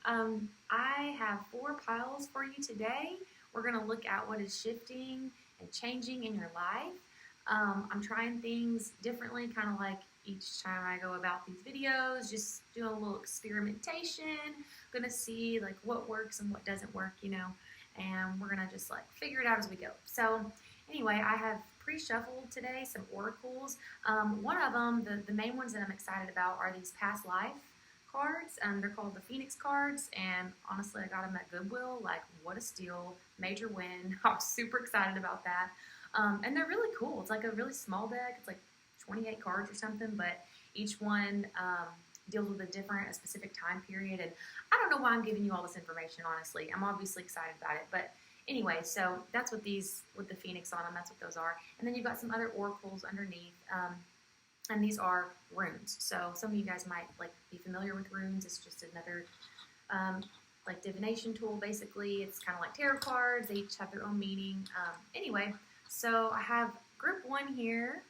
I have 4 piles for you today. We're going to look at what is shifting and changing in your life. I'm trying things differently, kind of like each time I go about these videos, just doing a little experimentation. Going to see like what works and what doesn't work, and we're going to just like figure it out as we go. So, anyway, I have pre-shuffled today some oracles. One of them, the main ones that I'm excited about, are these past life cards. They're called the Phoenix cards, and honestly, I got them at Goodwill. Like, what a steal! Major win. I was super excited about that. And they're really cool. It's like a really small deck. It's like 28 cards or something, but each one deals with a specific time period. And I don't know why I'm giving you all this information, honestly. I'm obviously excited about it, but anyway, so that's what these, with the Phoenix on them, that's what those are. And then you've got some other oracles underneath. And these are runes. So some of you guys might like be familiar with runes. It's just another like divination tool, basically. It's kind of like tarot cards. They each have their own meaning. Anyway, so I have group 1 here,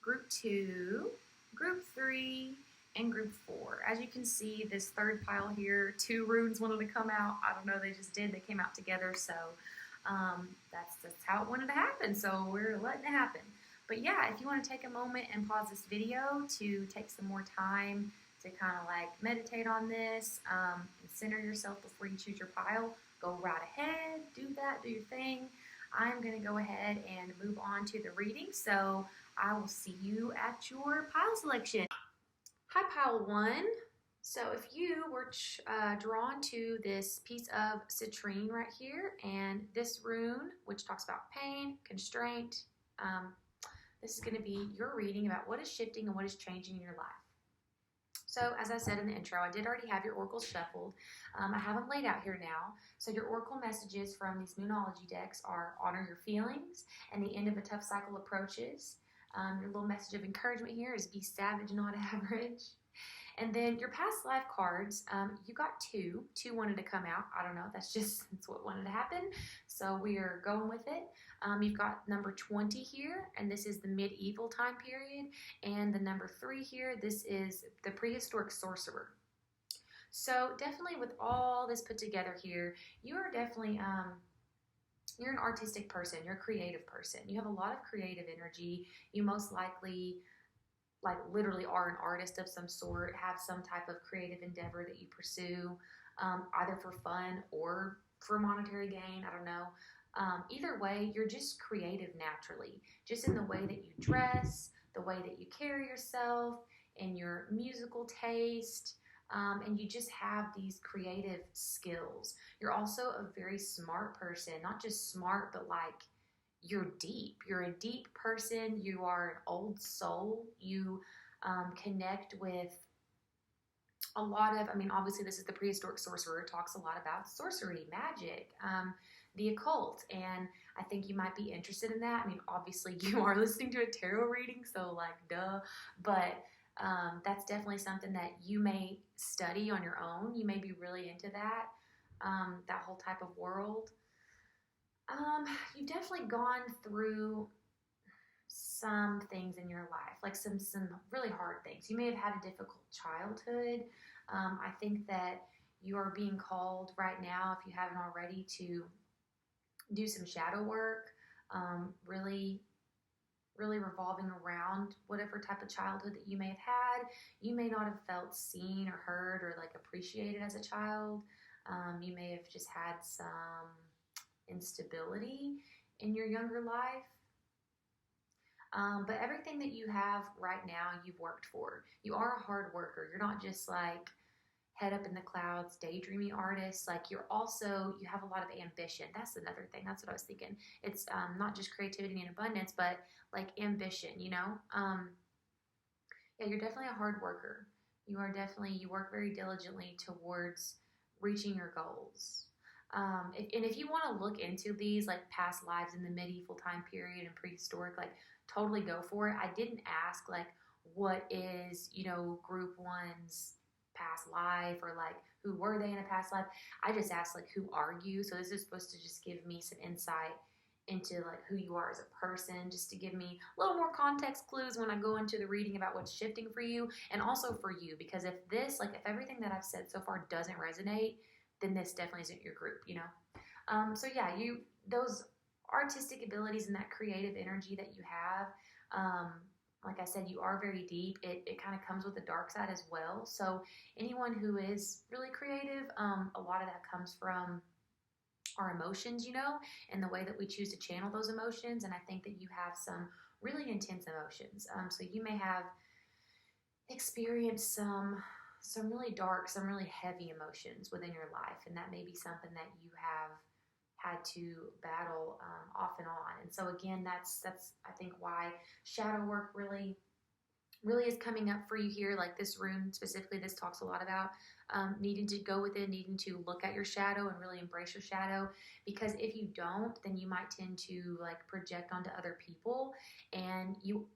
group 2, group 3, and group 4. As you can see, this third pile here, 2 runes wanted to come out. I don't know, they just did. They came out together, so that's how it wanted to happen. So we're letting it happen. But yeah, if you want to take a moment and pause this video to take some more time to kind of like meditate on this and center yourself before you choose your pile, go right ahead, do that, do your thing. I'm going to go ahead and move on to the reading, so I will see you at your pile selection. Hi, pile 1. So if you were drawn to this piece of citrine right here, and this rune, which talks about pain, constraint, this is going to be your reading about what is shifting and what is changing in your life. So as I said in the intro, I did already have your oracles shuffled. I have them laid out here now. So your oracle messages from these Moonology decks are: honor your feelings, and the end of a tough cycle approaches. Your little message of encouragement here is be savage, not average. And then your past life cards, you got 2. 2 wanted to come out. I don't know. That's what wanted to happen. So we are going with it. You've got number 20 here, and this is the medieval time period. And the number 3 here, this is the prehistoric sorcerer. So definitely with all this put together here, you are definitely, you're an artistic person. You're a creative person. You have a lot of creative energy. You most likely like literally are an artist of some sort, have some type of creative endeavor that you pursue, either for fun or for monetary gain, I don't know. Either way, you're just creative naturally, just in the way that you dress, the way that you carry yourself, and your musical taste, and you just have these creative skills. You're also a very smart person, not just smart, but like you're deep. You're a deep person. You are an old soul. You connect with a lot of, obviously this is the prehistoric sorcerer. It talks a lot about sorcery, magic, the occult, and I think you might be interested in that. Obviously you are listening to a tarot reading, so like duh, but that's definitely something that you may study on your own. You may be really into that, that whole type of world. You've definitely gone through some things in your life, like some really hard things. You may have had a difficult childhood. I think that you are being called right now, if you haven't already, to do some shadow work, really revolving around whatever type of childhood that you may have had. You may not have felt seen or heard or like appreciated as a child. You may have just had some instability in your younger life. But everything that you have right now, you've worked for. You are a hard worker. You're not just like head up in the clouds, daydreaming artist. Like you have a lot of ambition. That's another thing. That's what I was thinking. It's not just creativity and abundance, but like ambition, Yeah, you're definitely a hard worker. You work very diligently towards reaching your goals. If you want to look into these like past lives in the medieval time period and prehistoric, like totally go for it. I didn't ask like what is, group 1's past life, or like who were they in a past life. I just asked like who are you? So this is supposed to just give me some insight into like who you are as a person, just to give me a little more context clues when I go into the reading about what's shifting for you, and also for you, because if everything that I've said so far doesn't resonate, then this definitely isn't your group, you know. So yeah, those artistic abilities and that creative energy that you have, like I said, you are very deep. It kind of comes with the dark side as well. So anyone who is really creative, a lot of that comes from our emotions, you know, and the way that we choose to channel those emotions. And I think that you have some really intense emotions. So you may have experienced some really dark, some really heavy emotions within your life, and that may be something that you have had to battle off and on. And so again, that's I think why shadow work really is coming up for you here. Like this rune specifically, this talks a lot about needing to go within, needing to look at your shadow and really embrace your shadow, because if you don't, then you might tend to like project onto other people, and you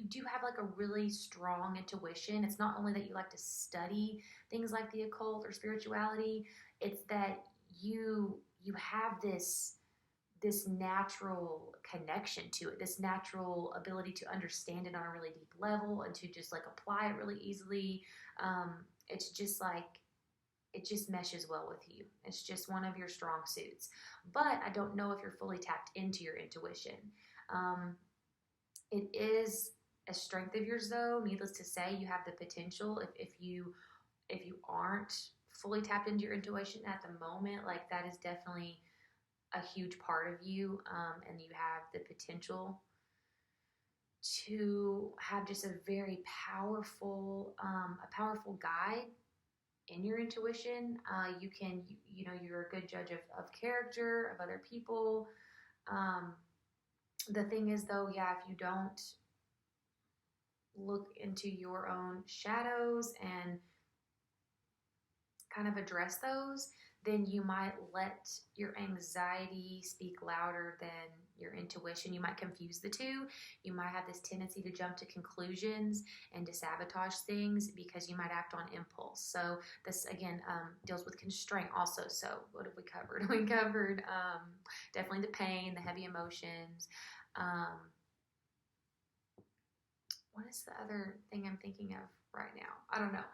do have like a really strong intuition. It's not only that you like to study things like the occult or spirituality, it's that you have this natural connection to it, this natural ability to understand it on a really deep level and to just like apply it really easily. It's just like, it just meshes well with you. It's just one of your strong suits. But I don't know if you're fully tapped into your intuition. It is a strength of yours though. Needless to say, you have the potential, if you aren't fully tapped into your intuition at the moment, like that is definitely a huge part of you, and you have the potential to have just a very powerful guide in your intuition. You're a good judge of character, of other people. The thing is though, yeah, if you don't look into your own shadows and kind of address those, then you might let your anxiety speak louder than your intuition. You might confuse the two. You might have this tendency to jump to conclusions and to sabotage things because you might act on impulse. So this, again, deals with constraint also. So what have we covered? We covered definitely the pain, the heavy emotions. What is the other thing I'm thinking of right now? I don't know.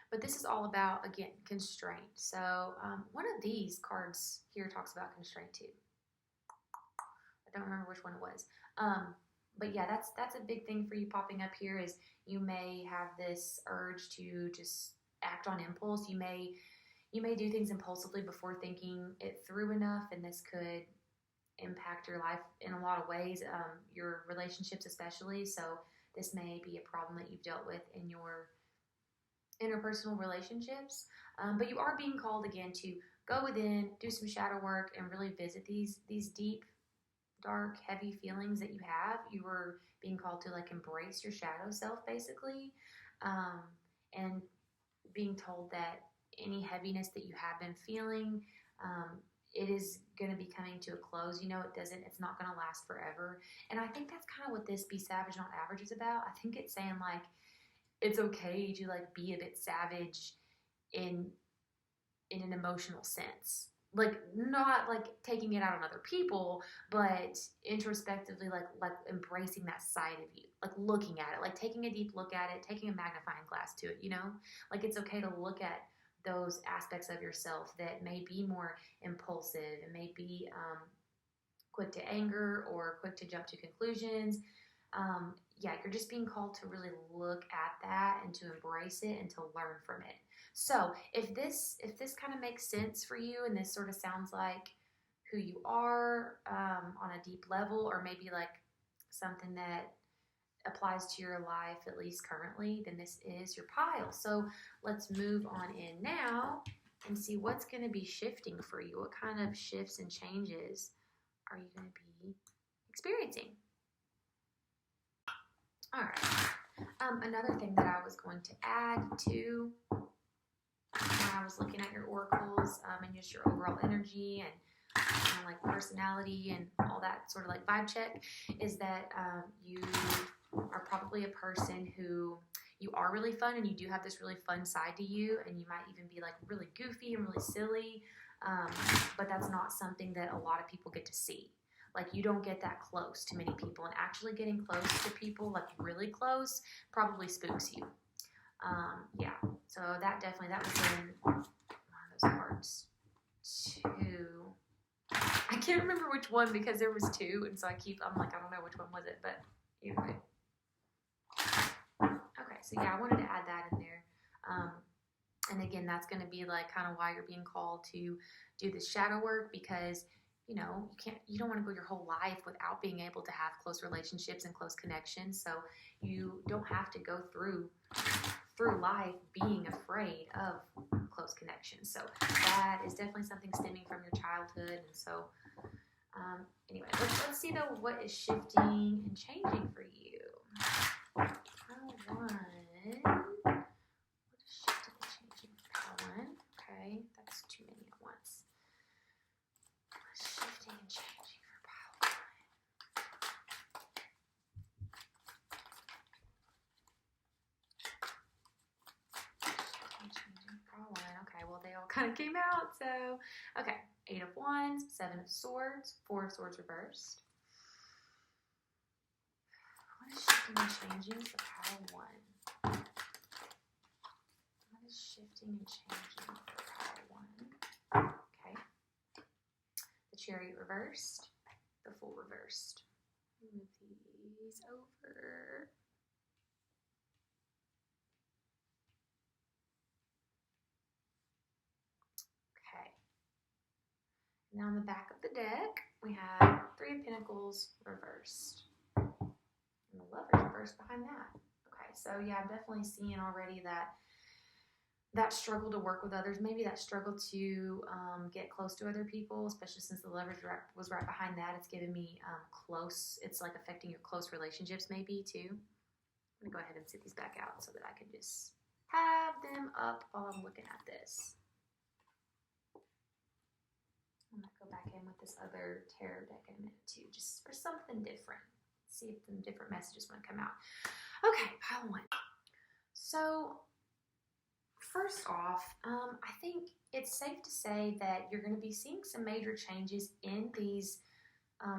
But this is all about, again, constraint. So one of these cards here talks about constraint too. I don't remember which one it was. But yeah, that's a big thing for you popping up here, is you may have this urge to just act on impulse. You may do things impulsively before thinking it through enough, and this could impact your life in a lot of ways, your relationships especially. So this may be a problem that you've dealt with in your interpersonal relationships, but you are being called again to go within, do some shadow work, and really visit these deep, dark, heavy feelings that you have. You were being called to like embrace your shadow self, basically, and being told that any heaviness that you have been feeling, it is going to be coming to a close. You know, it's not going to last forever. And I think that's kind of what this Be Savage Not Average is about. I think it's saying like, it's okay to like be a bit savage in an emotional sense, like not like taking it out on other people, but introspectively, like embracing that side of you, like looking at it, like taking a deep look at it, taking a magnifying glass to it, you know, like it's okay to look at those aspects of yourself that may be more impulsive and may be quick to anger or quick to jump to conclusions. Yeah, you're just being called to really look at that and to embrace it and to learn from it. So if this kind of makes sense for you, and this sort of sounds like who you are on a deep level, or maybe like something that applies to your life, at least currently, then this is your pile. So let's move on in now and see what's going to be shifting for you. What kind of shifts and changes are you going to be experiencing? All right. Another thing that I was going to add to when I was looking at your oracles and just your overall energy and kind of like personality and all that sort of like vibe check is that you are probably a person who you are really fun and you do have this really fun side to you, and you might even be like really goofy and really silly, but that's not something that a lot of people get to see. Like, you don't get that close to many people, and actually getting close to people, like really close, probably spooks you. Yeah, so that was in one of those parts too. I can't remember which one because there was two, and so I'm like, I don't know which one was it, but anyway. Okay, so yeah, I wanted to add that in there. And again, that's going to be like kind of why you're being called to do this shadow work, because you don't want to go your whole life without being able to have close relationships and close connections. So you don't have to go through life being afraid of close connections. So that is definitely something stemming from your childhood. And so anyway, let's see though what is shifting and changing for you. Pile 1. What is shifting and changing for pile 1? Okay, that's too many at once. Shifting and changing for pile 1. Changing for pile 1. Okay, well, they all kind of came out. So, okay, 8 of Wands, 7 of Swords, 4 of Swords reversed. What is shifting and changing for pile 1? What is shifting and changing for pile 1? Okay. The Chariot reversed, the Fool reversed. Move these over. Okay. Now on the back of the deck, we have 3 of Pentacles reversed. And the Lovers reversed behind that. Okay, so yeah, I'm definitely seeing already that struggle to work with others, maybe that struggle to get close to other people, especially since the Lovers was right behind that. It's giving me close, it's like affecting your close relationships maybe too. I'm gonna go ahead and sit these back out so that I can just have them up while I'm looking at this. I'm gonna go back in with this other tarot deck in a minute too, just for something different. See if some different messages want to come out. Okay, pile 1. So first off, I think it's safe to say that you're going to be seeing some major changes in these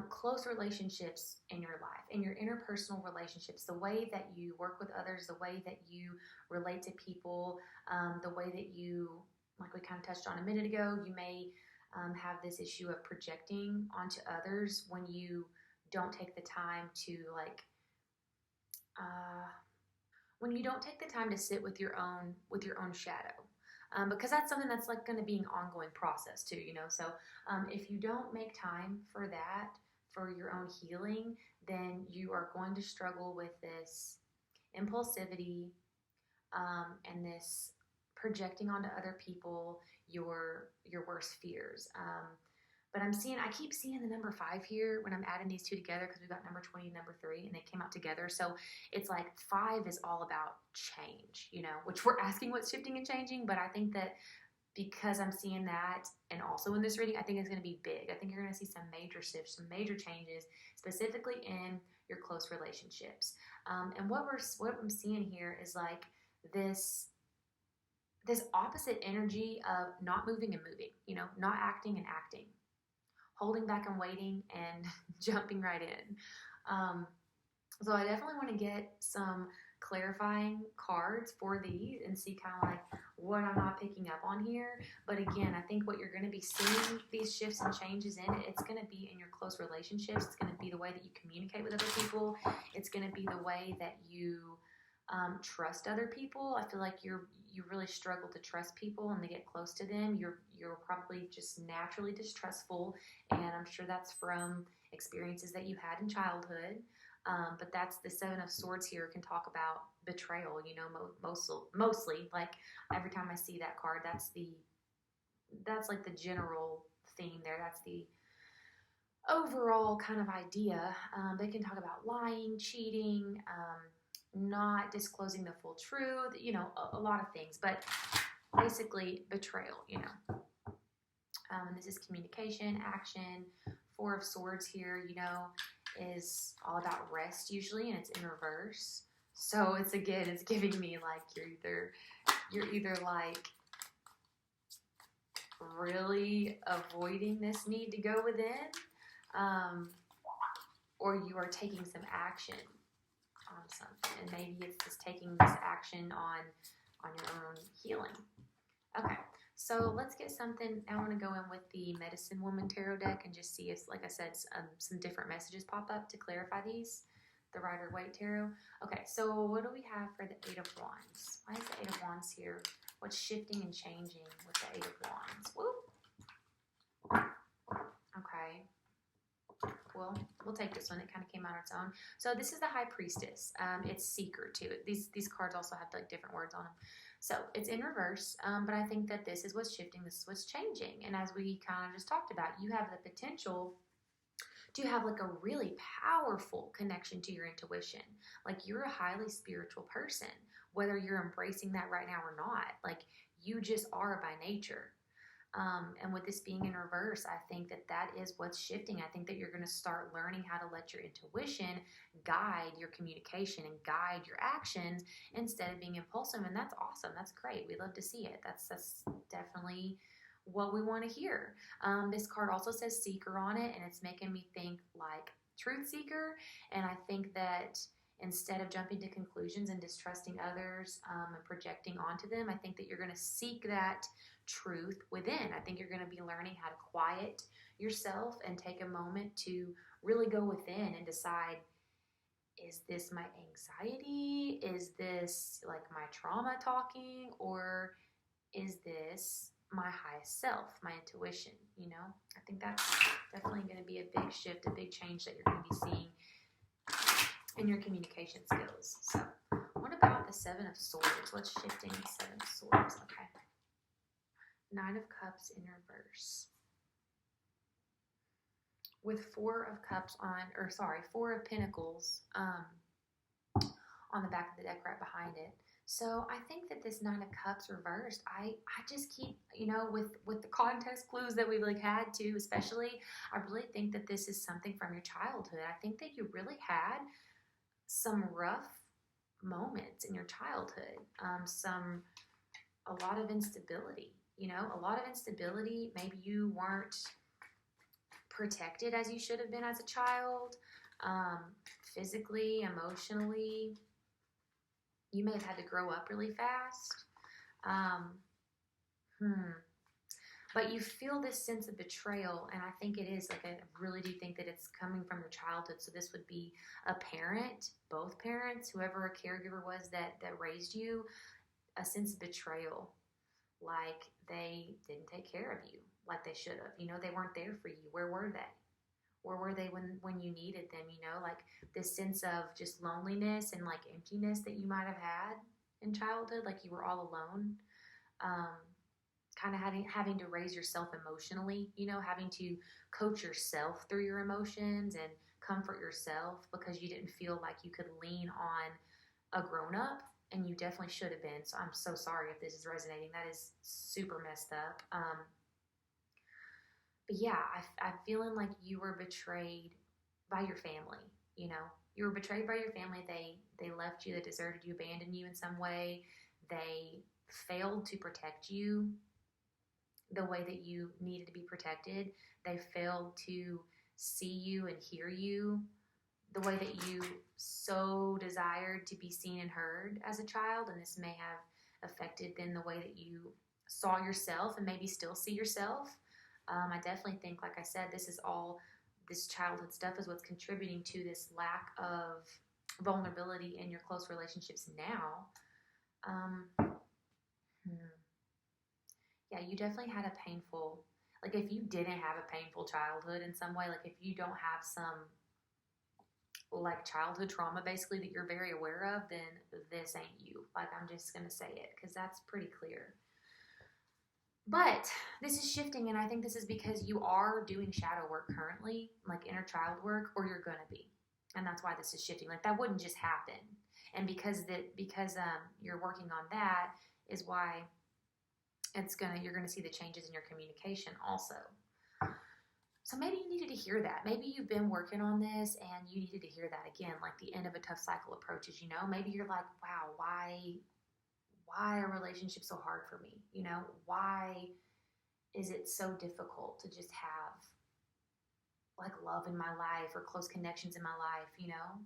close relationships in your life, in your interpersonal relationships, the way that you work with others, the way that you relate to people, the way that you, like we kind of touched on a minute ago, you may have this issue of projecting onto others when you don't take the time to when you don't take the time to sit with your own shadow, because that's something that's like going to be an ongoing process too, so if you don't make time for that, for your own healing, then you are going to struggle with this impulsivity, and this projecting onto other people your worst fears. But I keep seeing the number 5 here when I'm adding these two together, because we've got number 20 and number 3, and they came out together. So it's like 5 is all about change, which we're asking what's shifting and changing. But I think that because I'm seeing that, and also in this reading, I think it's going to be big. I think you're going to see some major shifts, some major changes, specifically in your close relationships. And what I'm seeing here is like this opposite energy of not moving and moving, not acting and acting, holding back and waiting, and jumping right in. So I definitely want to get some clarifying cards for these and see kind of like what I'm not picking up on here. But again, I think what you're going to be seeing these shifts and changes in, it's going to be in your close relationships. It's going to be the way that you communicate with other people. It's going to be the way that you trust other people. I feel like you really struggle to trust people and to get close to them. You're probably just naturally distrustful, and I'm sure that's from experiences that you had in childhood. But that's the 7 of Swords here can talk about betrayal. Mostly like every time I see that card, that's like the general theme there. That's the overall kind of idea. They can talk about lying, cheating, not disclosing the full truth, a lot of things, but basically betrayal, and this is communication, action. 4 of Swords here, is all about rest usually, and it's in reverse. So it's giving me like you're either like really avoiding this need to go within, or you are taking some action on something, and maybe it's just taking this action on your own healing. Okay, so let's get something. I want to go in with the Medicine Woman Tarot deck and just see if, like I said, some different messages pop up to clarify these. The Rider-Waite Tarot. Okay, so what do we have for the Eight of Wands? Why is the Eight of Wands here? What's shifting and changing with the Eight of Wands? Whoop. Okay. Well, we'll take this one. It kind of came out on its own. So this is the High Priestess. It's Seeker too. These cards also have like different words on them. So it's in reverse, but I think that this is what's shifting. This is what's changing. And as we kind of just talked about, you have the potential to have like a really powerful connection to your intuition. Like you're a highly spiritual person, whether you're embracing that right now or not. Like you just are by nature. And with this being in reverse, I think that is what's shifting. I think that you're going to start learning how to let your intuition guide your communication and guide your actions instead of being impulsive. And that's awesome. That's great. We love to see it. That's definitely what we want to hear. This card also says Seeker on it, and it's making me think like Truth Seeker. And I think that instead of jumping to conclusions and distrusting others and projecting onto them, I think that you're going to seek that truth within. I think you're going to be learning how to quiet yourself and take a moment to really go within and decide, is this my anxiety? Is this like my trauma talking? Or is this my highest self, my intuition? You know, I think that's definitely going to be a big shift, a big change that you're going to be seeing in your communication skills. So what about the Seven of Swords? What's shifting the Seven of Swords? Okay. Nine of Cups in reverse. With Four of Pentacles on the back of the deck right behind it. So I think that this Nine of Cups reversed, I just keep, you know, with the context clues that we've like had to, especially, I really think that this is something from your childhood. I think that you really had some rough moments in your childhood, a lot of instability, you know, a lot of instability. Maybe you weren't protected as you should have been as a child, physically, emotionally. You may have had to grow up really fast. But you feel this sense of betrayal, and I think it is, like, I really do think that it's coming from your childhood. So this would be a parent, both parents, whoever a caregiver was that raised you, a sense of betrayal. Like they didn't take care of you like they should have. You know, they weren't there for you. Where were they? Where were they when you needed them? You know, like this sense of just loneliness and like emptiness that you might have had in childhood, like you were all alone. Kind of having to raise yourself emotionally, you know, having to coach yourself through your emotions and comfort yourself because you didn't feel like you could lean on a grown-up, and you definitely should have been. So I'm so sorry if this is resonating. That is super messed up. But yeah, I'm feeling like you were betrayed by your family, you know. You were betrayed by your family. They left you, they deserted you, abandoned you in some way. They failed to protect you the way that you needed to be protected. They failed to see you and hear you the way that you so desired to be seen and heard as a child. And this may have affected then the way that you saw yourself and maybe still see yourself. I definitely think, like I said, this childhood stuff is what's contributing to this lack of vulnerability in your close relationships now. Yeah, you definitely had a painful, like if you didn't have a painful childhood in some way, like if you don't have some like childhood trauma basically that you're very aware of, then this ain't you. Like I'm just going to say it because that's pretty clear. But this is shifting, and I think this is because you are doing shadow work currently, like inner child work, or you're going to be. And that's why this is shifting. Like that wouldn't just happen. And because you're working on that is why you're going to see the changes in your communication also. So maybe you needed to hear that. Maybe you've been working on this and you needed to hear that again, like the end of a tough cycle approaches, you know? Maybe you're like, wow, why are relationships so hard for me? You know, why is it so difficult to just have like love in my life or close connections in my life, you know?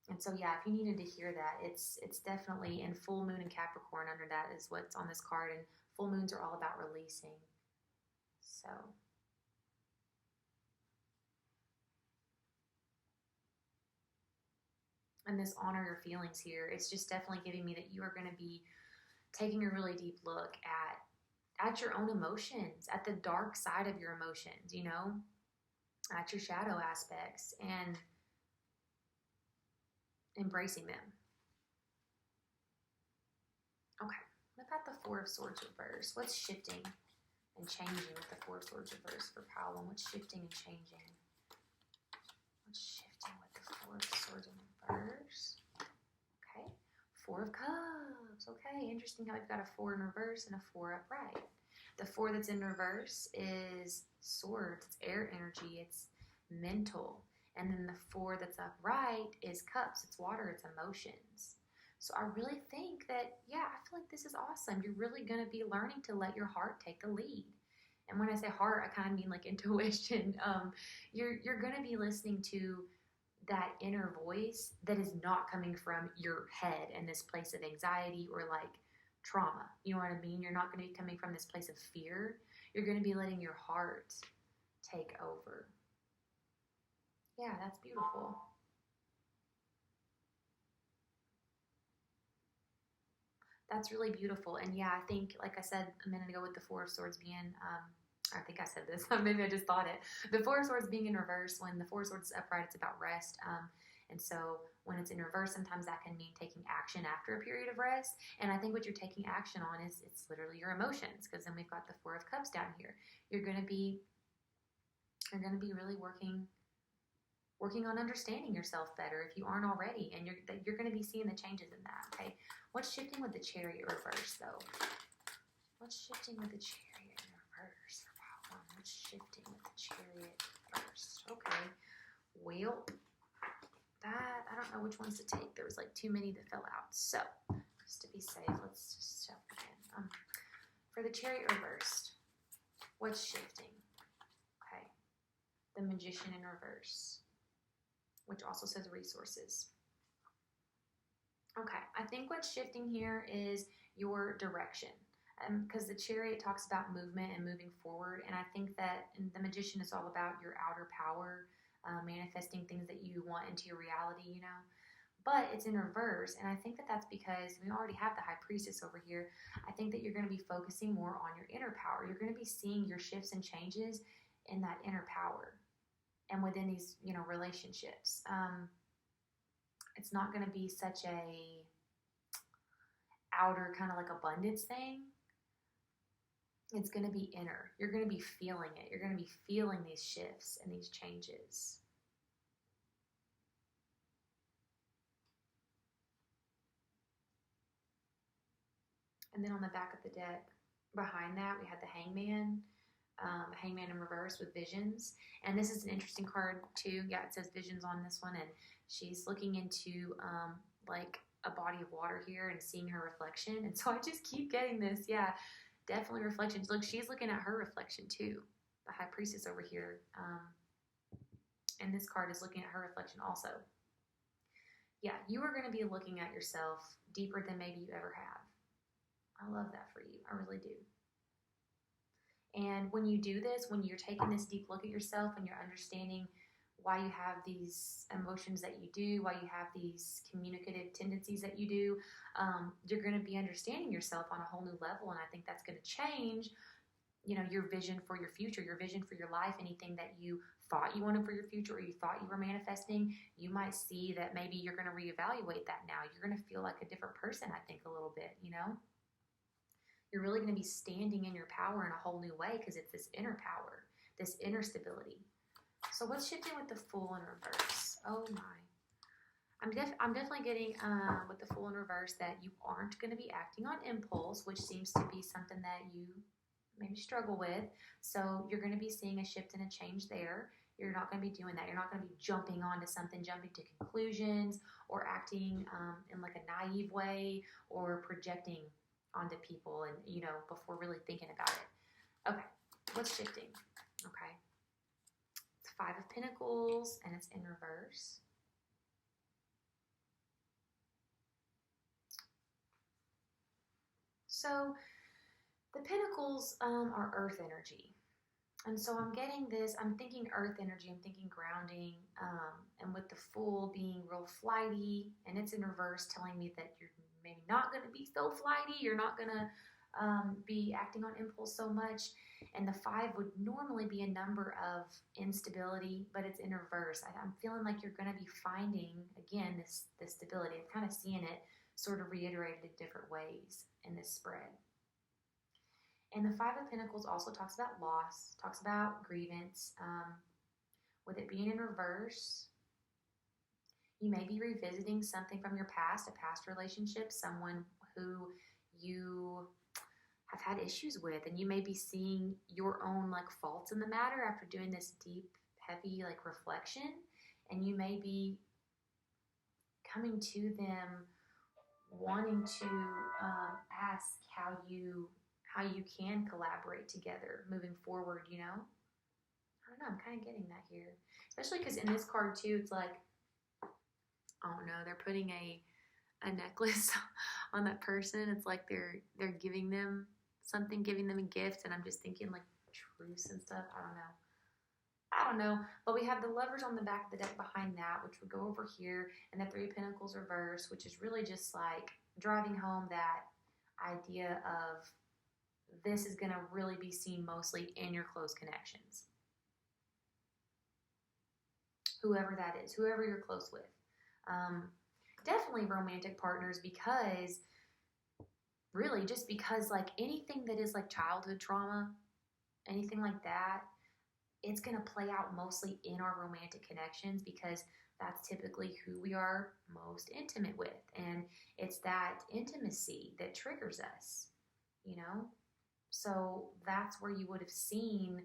And so, yeah, if you needed to hear that, it's definitely in full moon and Capricorn under that is what's on this card. And full moons are all about releasing. So, and this honor your feelings here, it's just definitely giving me that you are going to be taking a really deep look at your own emotions, at the dark side of your emotions, you know, at your shadow aspects, and embracing them. Okay, what about the Four of Swords reverse? What's shifting and changing with the Four of Swords reverse for Paolo? What's shifting and changing? What's shifting with the Four of Swords in reverse? Okay, Four of Cups. Okay, interesting how we've got a 4 in reverse and a 4 upright. The 4 that's in reverse is Swords. It's air energy. It's mental. And then the 4 that's upright is Cups. It's water. It's emotions. So I really think that, yeah, I feel like this is awesome. You're really going to be learning to let your heart take the lead. And when I say heart, I kind of mean like intuition. You're going to be listening to that inner voice that is not coming from your head and this place of anxiety or like trauma. You know what I mean? You're not going to be coming from this place of fear. You're going to be letting your heart take over. Yeah, that's beautiful. That's really beautiful. And yeah, I think, like I said a minute ago with the Four of Swords being, I think I said this, maybe I just thought it. The Four of Swords being in reverse, when the Four of Swords is upright, it's about rest. And so when it's in reverse, sometimes that can mean taking action after a period of rest. And I think what you're taking action on is it's literally your emotions, because then we've got the Four of Cups down here. You're going to be really working on understanding yourself better if you aren't already, and you're going to be seeing the changes in that. Okay, what's shifting with the Chariot reverse though? What's shifting with the Chariot in reverse? What's shifting with the Chariot reverse? Okay, well, that I don't know which ones to take. There was like too many that fell out. So just to be safe, let's just jump in. For the Chariot reversed, what's shifting? Okay, the Magician in reverse, which also says resources. Okay, I think what's shifting here is your direction, because the Chariot talks about movement and moving forward, and I think that the Magician is all about your outer power, manifesting things that you want into your reality, you know, but it's in reverse, and I think that that's because we already have the High Priestess over here. I think that you're going to be focusing more on your inner power. You're going to be seeing your shifts and changes in that inner power and within these, you know, relationships. It's not going to be such a outer kind of like abundance thing. It's going to be inner. You're going to be feeling it. You're going to be feeling these shifts and these changes. And then on the back of the deck, behind that, we had the Hangman. Hangman in reverse with visions. And this is an interesting card too. Yeah, it says visions on this one, and she's looking into like a body of water here and seeing her reflection. And so I just keep getting this. Yeah, definitely reflections. Look, she's looking at her reflection too. The High Priestess over here. And this card is looking at her reflection also. Yeah, you are going to be looking at yourself deeper than maybe you ever have. I love that for you. I really do. And when you do this, when you're taking this deep look at yourself and you're understanding why you have these emotions that you do, why you have these communicative tendencies that you do, you're going to be understanding yourself on a whole new level. And I think that's going to change, you know, your vision for your future, your vision for your life, anything that you thought you wanted for your future or you thought you were manifesting. You might see that maybe you're going to reevaluate that now. You're going to feel like a different person, I think, a little bit, you know. You're really going to be standing in your power in a whole new way because it's this inner power, this inner stability. So what's shifting with the Fool in reverse? Oh my. I'm definitely getting with the Fool in reverse that you aren't going to be acting on impulse, which seems to be something that you maybe struggle with. So you're going to be seeing a shift and a change there. You're not going to be doing that. You're not going to be jumping onto something, jumping to conclusions, or acting in like a naive way, or projecting onto people and, before really thinking about it. Okay, what's shifting? Okay, it's Five of Pentacles and it's in reverse. So the Pentacles are earth energy. And so I'm getting this, I'm thinking earth energy, I'm thinking grounding, and with the Fool being real flighty, and it's in reverse, telling me that you're maybe not going to be so flighty, you're not going to be acting on impulse so much. And the 5 would normally be a number of instability, but it's in reverse. I'm feeling like you're going to be finding, again, this stability. I'm kind of seeing it sort of reiterated in different ways in this spread. And the 5 of Pentacles also talks about loss, talks about grievance. With it being in reverse, you may be revisiting something from your past, a past relationship, someone who you have had issues with, and you may be seeing your own like faults in the matter after doing this deep, heavy like reflection, and you may be coming to them wanting to ask how you can collaborate together moving forward, I don't know, I'm kind of getting that here. Especially because in this card too, it's like, I don't know, they're putting a necklace on that person. It's like they're giving them something, giving them a gift, and I'm just thinking like truce and stuff. I don't know. But we have the Lovers on the back of the deck behind that, which would go over here, and the 3 of Pentacles reverse, which is really just like driving home that idea of this is going to really be seen mostly in your close connections. Whoever that is, whoever you're close with. Definitely romantic partners, because really just because like anything that is like childhood trauma, anything like that, it's going to play out mostly in our romantic connections, because that's typically who we are most intimate with. And it's that intimacy that triggers us, So that's where you would have seen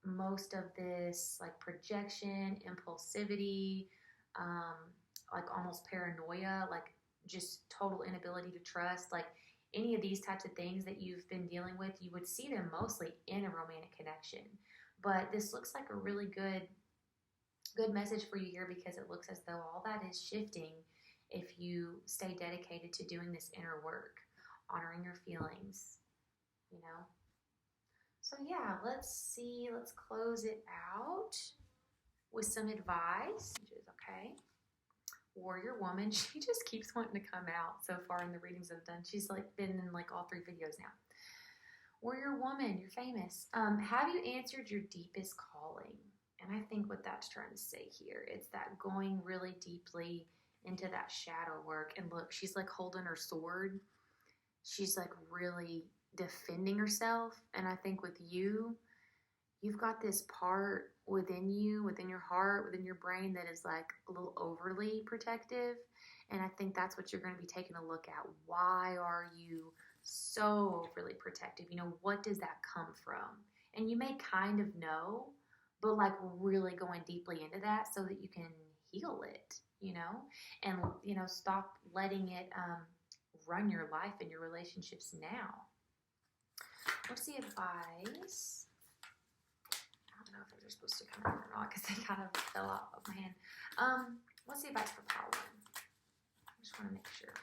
most of this like projection, impulsivity, like almost paranoia, like just total inability to trust, like any of these types of things that you've been dealing with, you would see them mostly in a romantic connection. But this looks like a really good message for you here, because it looks as though all that is shifting if you stay dedicated to doing this inner work, honoring your feelings, So yeah, let's close it out with some advice, which is okay. Warrior Woman, she just keeps wanting to come out so far in the readings I've done. She's like been in like all 3 videos now. Warrior Woman, you're famous. Have you answered your deepest calling? And I think what that's trying to say here, it's that going really deeply into that shadow work. And look, she's like holding her sword. She's like really defending herself. And I think with you've got this part within you, within your heart, within your brain that is like a little overly protective. And I think that's what you're going to be taking a look at. Why are you so overly protective? What does that come from? And you may kind of know, but like really going deeply into that so that you can heal it, and, stop letting it run your life and your relationships now. What's the advice? I don't know if those are supposed to come out or not, because they kind of fell out of my hand. What's the advice for pile 1? I just want to make sure.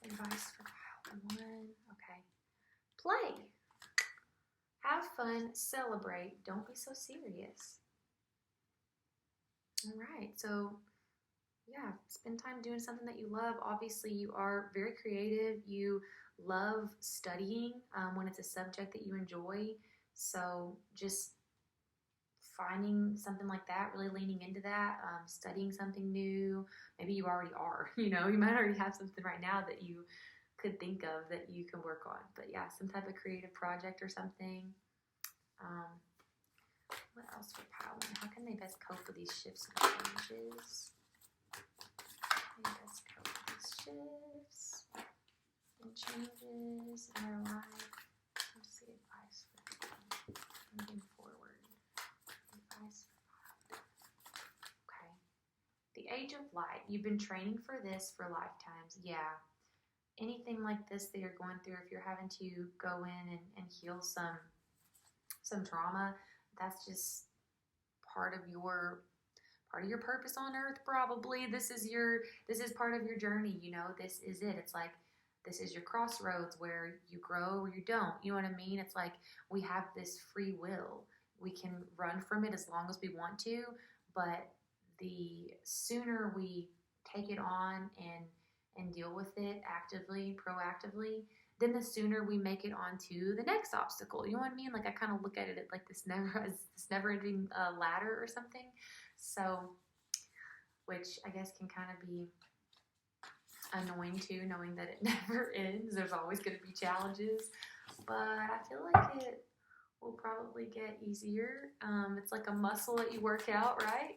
Advice for pile 1. Okay. Play. Have fun. Celebrate. Don't be so serious. All right. So, yeah, spend time doing something that you love. Obviously, you are very creative. You love studying when it's a subject that you enjoy. So just finding something like that, really leaning into that, studying something new. Maybe you already are, you might already have something right now that you could think of that you can work on. But yeah, some type of creative project or something. What else for pile 1? How can they best cope with these shifts and changes? They best cope with these shifts and changes in their life. Let's see. The age of light. You've been training for this for lifetimes. Yeah. Anything like this that you're going through, if you're having to go in and heal some trauma, that's just part of your purpose on earth. Probably this is part of your journey. This is it. It's like this is your crossroads where you grow or you don't. You know what I mean? It's like we have this free will. We can run from it as long as we want to, but the sooner we take it on and deal with it actively, proactively, then the sooner we make it onto the next obstacle. You know what I mean? Like I kind of look at it like this never-ending ladder or something. So, which I guess can kind of be annoying too, knowing that it never ends. There's always going to be challenges, but I feel like it will probably get easier. It's like a muscle that you work out, right?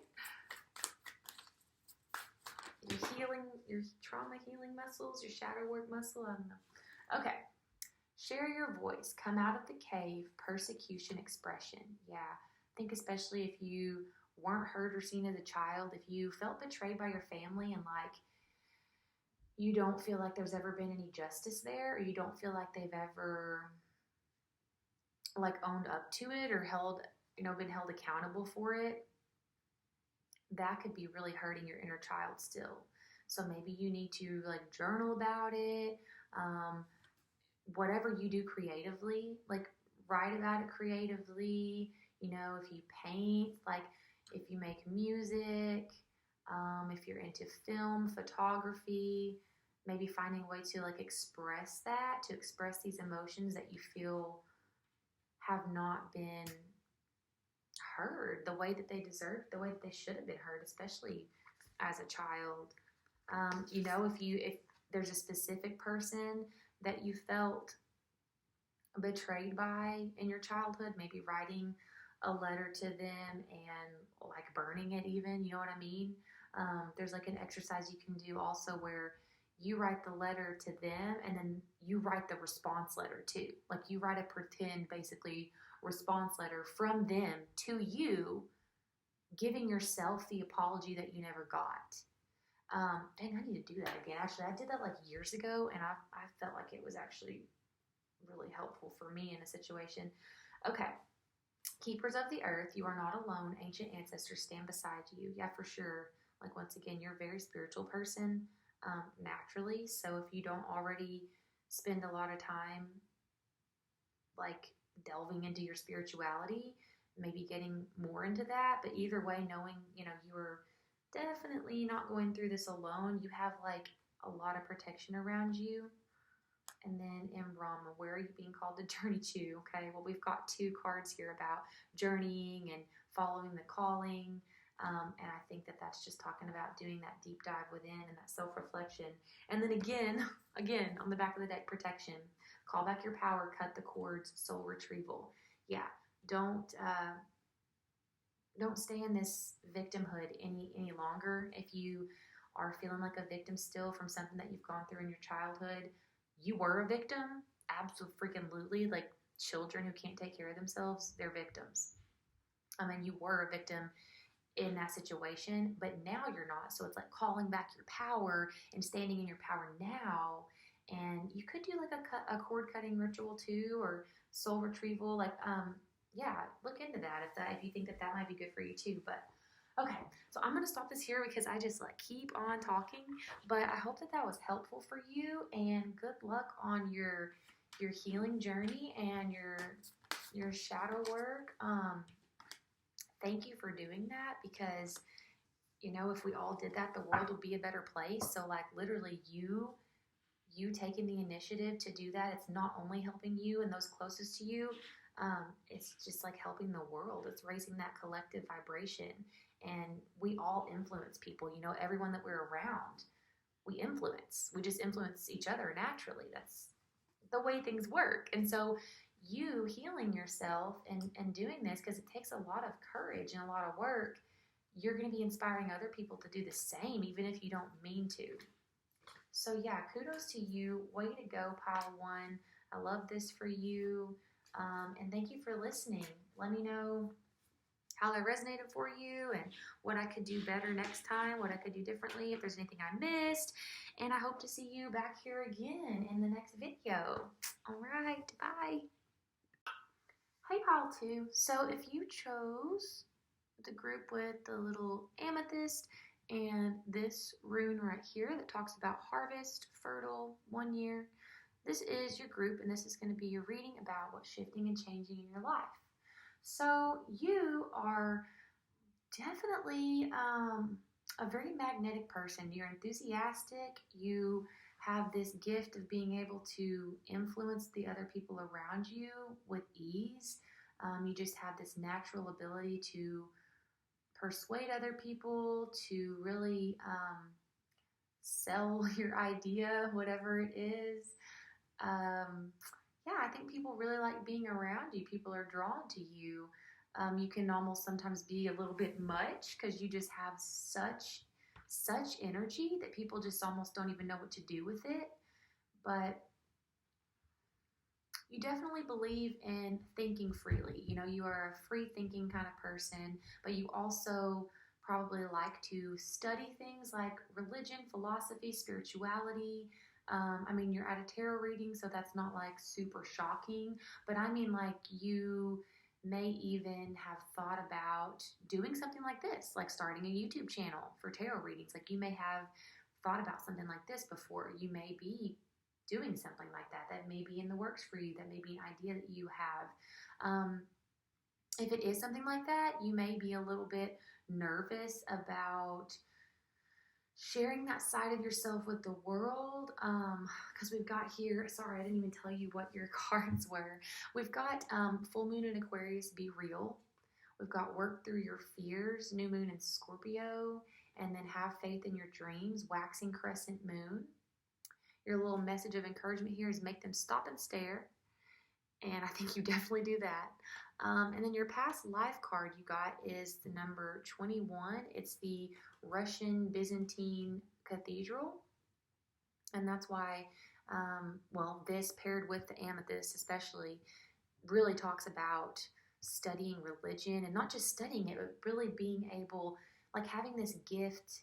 Your trauma healing muscles, your shadow work muscle, I don't know. Okay. Share your voice. Come out of the cave. Persecution expression. Yeah. I think especially if you weren't heard or seen as a child, if you felt betrayed by your family and like you don't feel like there's ever been any justice there, or you don't feel like they've ever like owned up to it or been held accountable for it, that could be really hurting your inner child still. So maybe you need to like journal about it. Whatever you do creatively, like write about it creatively. If you paint, like if you make music, if you're into film, photography, maybe finding a way to like express these emotions that you feel have not been heard the way that they deserve, the way that they should have been heard, especially as a child. If there's a specific person that you felt betrayed by in your childhood, maybe writing a letter to them and like burning it even, you know what I mean? There's like an exercise you can do also where you write the letter to them and then you write the response letter too. Like you write a pretend basically response letter from them to you, giving yourself the apology that you never got. Dang, I need to do that again. Actually, I did that like years ago, and I felt like it was actually really helpful for me in a situation. Okay. Keepers of the earth, you are not alone. Ancient ancestors stand beside you. Yeah, for sure. Like, once again, you're a very spiritual person naturally. So if you don't already spend a lot of time, like, delving into your spirituality, maybe getting more into that. But either way, knowing, you are definitely not going through this alone. You have like a lot of protection around you. And then in Brahma, where are you being called to journey to? Okay, well, we've got 2 cards here about journeying and following the calling. And I think that that's just talking about doing that deep dive within and that self-reflection. And then again, on the back of the deck, protection. Call back your power, cut the cords, soul retrieval. Yeah, don't stay in this victimhood any longer. If you are feeling like a victim still from something that you've gone through in your childhood, you were a victim, absolutely. Like children who can't take care of themselves, they're victims. You were a victim in that situation, but now you're not. So it's like calling back your power and standing in your power now. And you could do like a cord cutting ritual too, or soul retrieval. Like, yeah, look into that if you think that might be good for you too. But okay, so I'm going to stop this here because I just like keep on talking, but I hope that was helpful for you, and good luck on your healing journey and your shadow work. Thank you for doing that, because if we all did that, the world would be a better place. So like literally you taking the initiative to do that, it's not only helping you and those closest to you, it's just like helping the world. It's raising that collective vibration, and we all influence people. Everyone that we're around, we just influence each other naturally. That's the way things work. And so you healing yourself and doing this, because it takes a lot of courage and a lot of work, you're going to be inspiring other people to do the same, even if you don't mean to. So yeah, kudos to you. Way to go, Pile 1. I love this for you. And thank you for listening. Let me know how that resonated for you and what I could do better next time, what I could do differently, if there's anything I missed. And I hope to see you back here again in the next video. All right, bye. Hey, pile 2. So if you chose the group with the little amethyst and this rune right here that talks about harvest, fertile, 1 year, this is your group, and this is going to be your reading about what's shifting and changing in your life. So you are definitely a very magnetic person. You're enthusiastic. You have this gift of being able to influence the other people around you with ease. You just have this natural ability to persuade other people, to really sell your idea, whatever it is. Yeah, I think people really like being around you. People are drawn to you. You can almost sometimes be a little bit much because you just have such energy that people just almost don't even know what to do with it. But you definitely believe in thinking freely. You know, you are a free thinking kind of person, but you also probably like to study things like religion, philosophy, spirituality. I mean, you're at a tarot reading, so that's not like super shocking, but I mean, like, you may even have thought about doing something like this, like starting a YouTube channel for tarot readings. Like, you may have thought about something like this before. You may be doing something like that. That may be in the works for you. That may be an idea that you have. If it is something like that, you may be a little bit nervous about sharing that side of yourself with the world, because we've got here, sorry, I didn't even tell you what your cards were. We've got full moon in Aquarius, be real. We've got work through your fears, new moon in Scorpio, and then have faith in your dreams, waxing crescent moon. Your little message of encouragement here is make them stop and stare. And I think you definitely do that. And then your past life card you got is the number 21. It's the Russian Byzantine Cathedral. And that's why, well, this paired with the amethyst especially really talks about studying religion, and not just studying it, but really being able, like, having this gift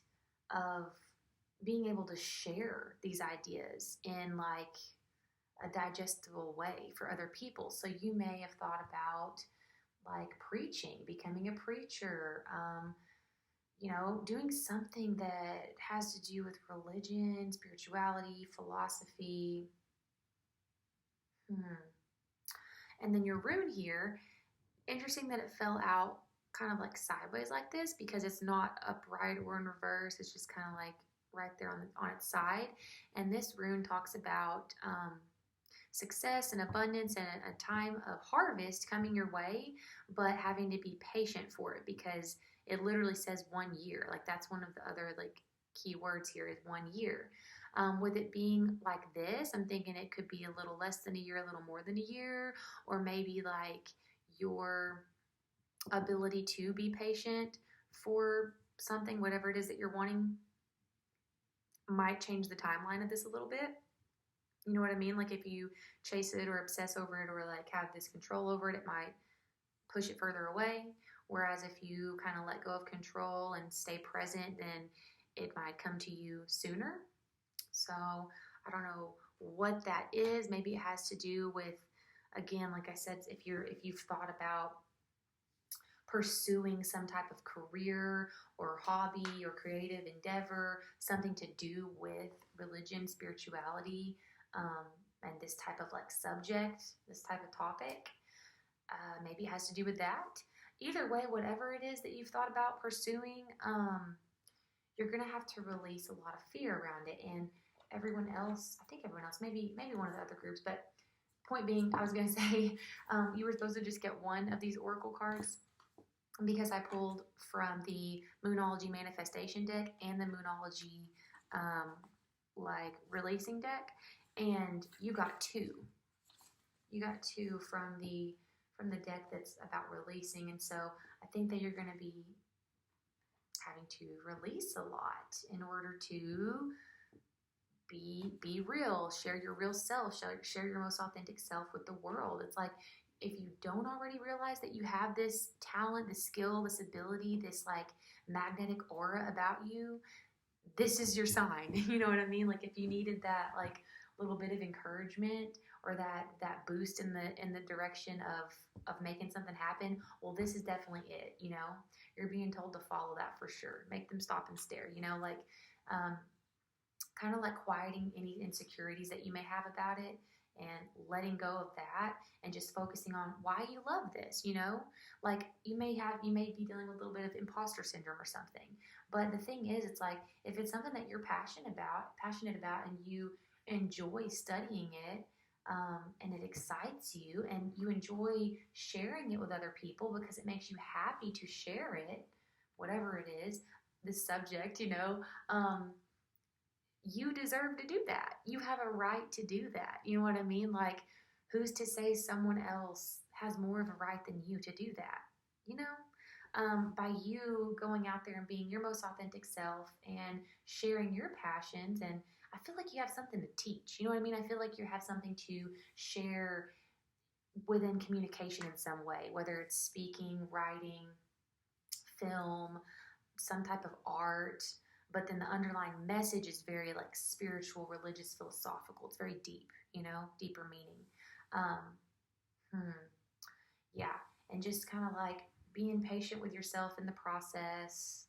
of being able to share these ideas in like a digestible way for other people. So you may have thought about like preaching, becoming a preacher, you know, doing something that has to do with religion, spirituality, philosophy. And then your rune here, interesting that it fell out kind of like sideways like this, because it's not upright or in reverse. It's just kind of like right there on its side. And this rune talks about success and abundance and a time of harvest coming your way, but having to be patient for it, because it literally says 1 year. Like, that's one of the other like key words here is 1 year. With it being like this, I'm thinking it could be a little less than a year, a little more than a year, or maybe like your ability to be patient for something, whatever it is that you're wanting, might change the timeline of this a little bit. You know what I mean? Like, if you chase it or obsess over it or like have this control over it, it might push it further away. Whereas if you kind of let go of control and stay present, then it might come to you sooner. So I don't know what that is. Maybe it has to do with, again, like I said, if you've thought about pursuing some type of career or hobby or creative endeavor, something to do with religion, spirituality, and this type of like subject, this type of topic. Maybe it has to do with that. Either way, whatever it is that you've thought about pursuing, you're going to have to release a lot of fear around it. And everyone else, I think everyone else, maybe one of the other groups, but point being, I was going to say, you were supposed to just get one of these oracle cards, because I pulled from the Moonology Manifestation deck and the Moonology like releasing deck, and you got two. You got two from the deck that's about releasing, and so I think that you're going to be having to release a lot in order to be real, share your real self, share your most authentic self with the world. It's like if you don't already realize that you have this talent, this skill, this ability, this like magnetic aura about you, this is your sign. You know what I mean? Like if you needed that like little bit of encouragement or that boost in the direction of making something happen, well, this is definitely it. You know, you're being told to follow that for sure. Make them stop and stare. You know, like kind of like quieting any insecurities that you may have about it and letting go of that and just focusing on why you love this. You know, like you may be dealing with a little bit of imposter syndrome or something, but the thing is, it's like if it's something that you're passionate about and you enjoy studying it, and it excites you and you enjoy sharing it with other people because it makes you happy to share it, whatever it is, this subject, you know, you deserve to do that. You have a right to do that. You know what I mean? Like, who's to say someone else has more of a right than you to do that? You know, by you going out there and being your most authentic self and sharing your passions, and I feel like you have something to teach. You know what I mean? I feel like you have something to share within communication in some way, whether it's speaking, writing, film, some type of art, but then the underlying message is very like spiritual, religious, philosophical. It's very deep, you know, deeper meaning. Yeah, and just kind of like being patient with yourself in the process.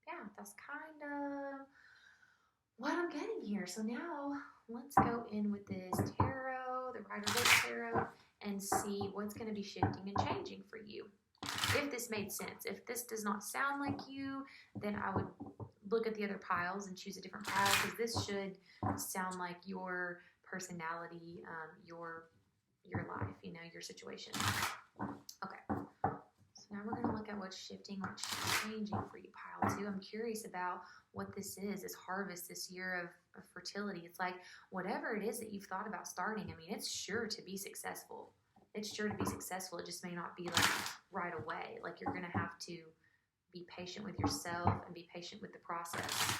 Yeah, that's kind of what I'm getting here. So now let's go in with this tarot, the Rider-Waite Tarot, and see what's going to be shifting and changing for you. If this made sense. If this does not sound like you, then I would look at the other piles and choose a different pile, because this should sound like your personality, your life, you know, your situation. Okay. So now we're going to look at what's shifting, what's changing for you, pile 2. I'm curious about what this is, this harvest, this year of fertility. It's like whatever it is that you've thought about starting, I mean, it's sure to be successful. It's sure to be successful. It just may not be like right away. Like you're going to have to be patient with yourself and be patient with the process,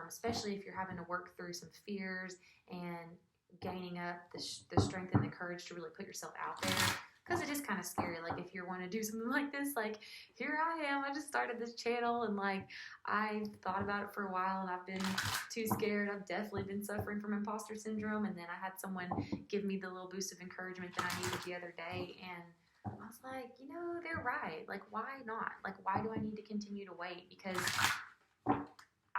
especially if you're having to work through some fears and gaining up the strength and the courage to really put yourself out there. Because it is kind of scary. Like if you want to do something like this, like here I am, I just started this channel and like I've thought about it for a while and I've been too scared. I've definitely been suffering from imposter syndrome, and then I had someone give me the little boost of encouragement that I needed the other day, and I was like, you know, they're right. Like why not? Like why do I need to continue to wait? Because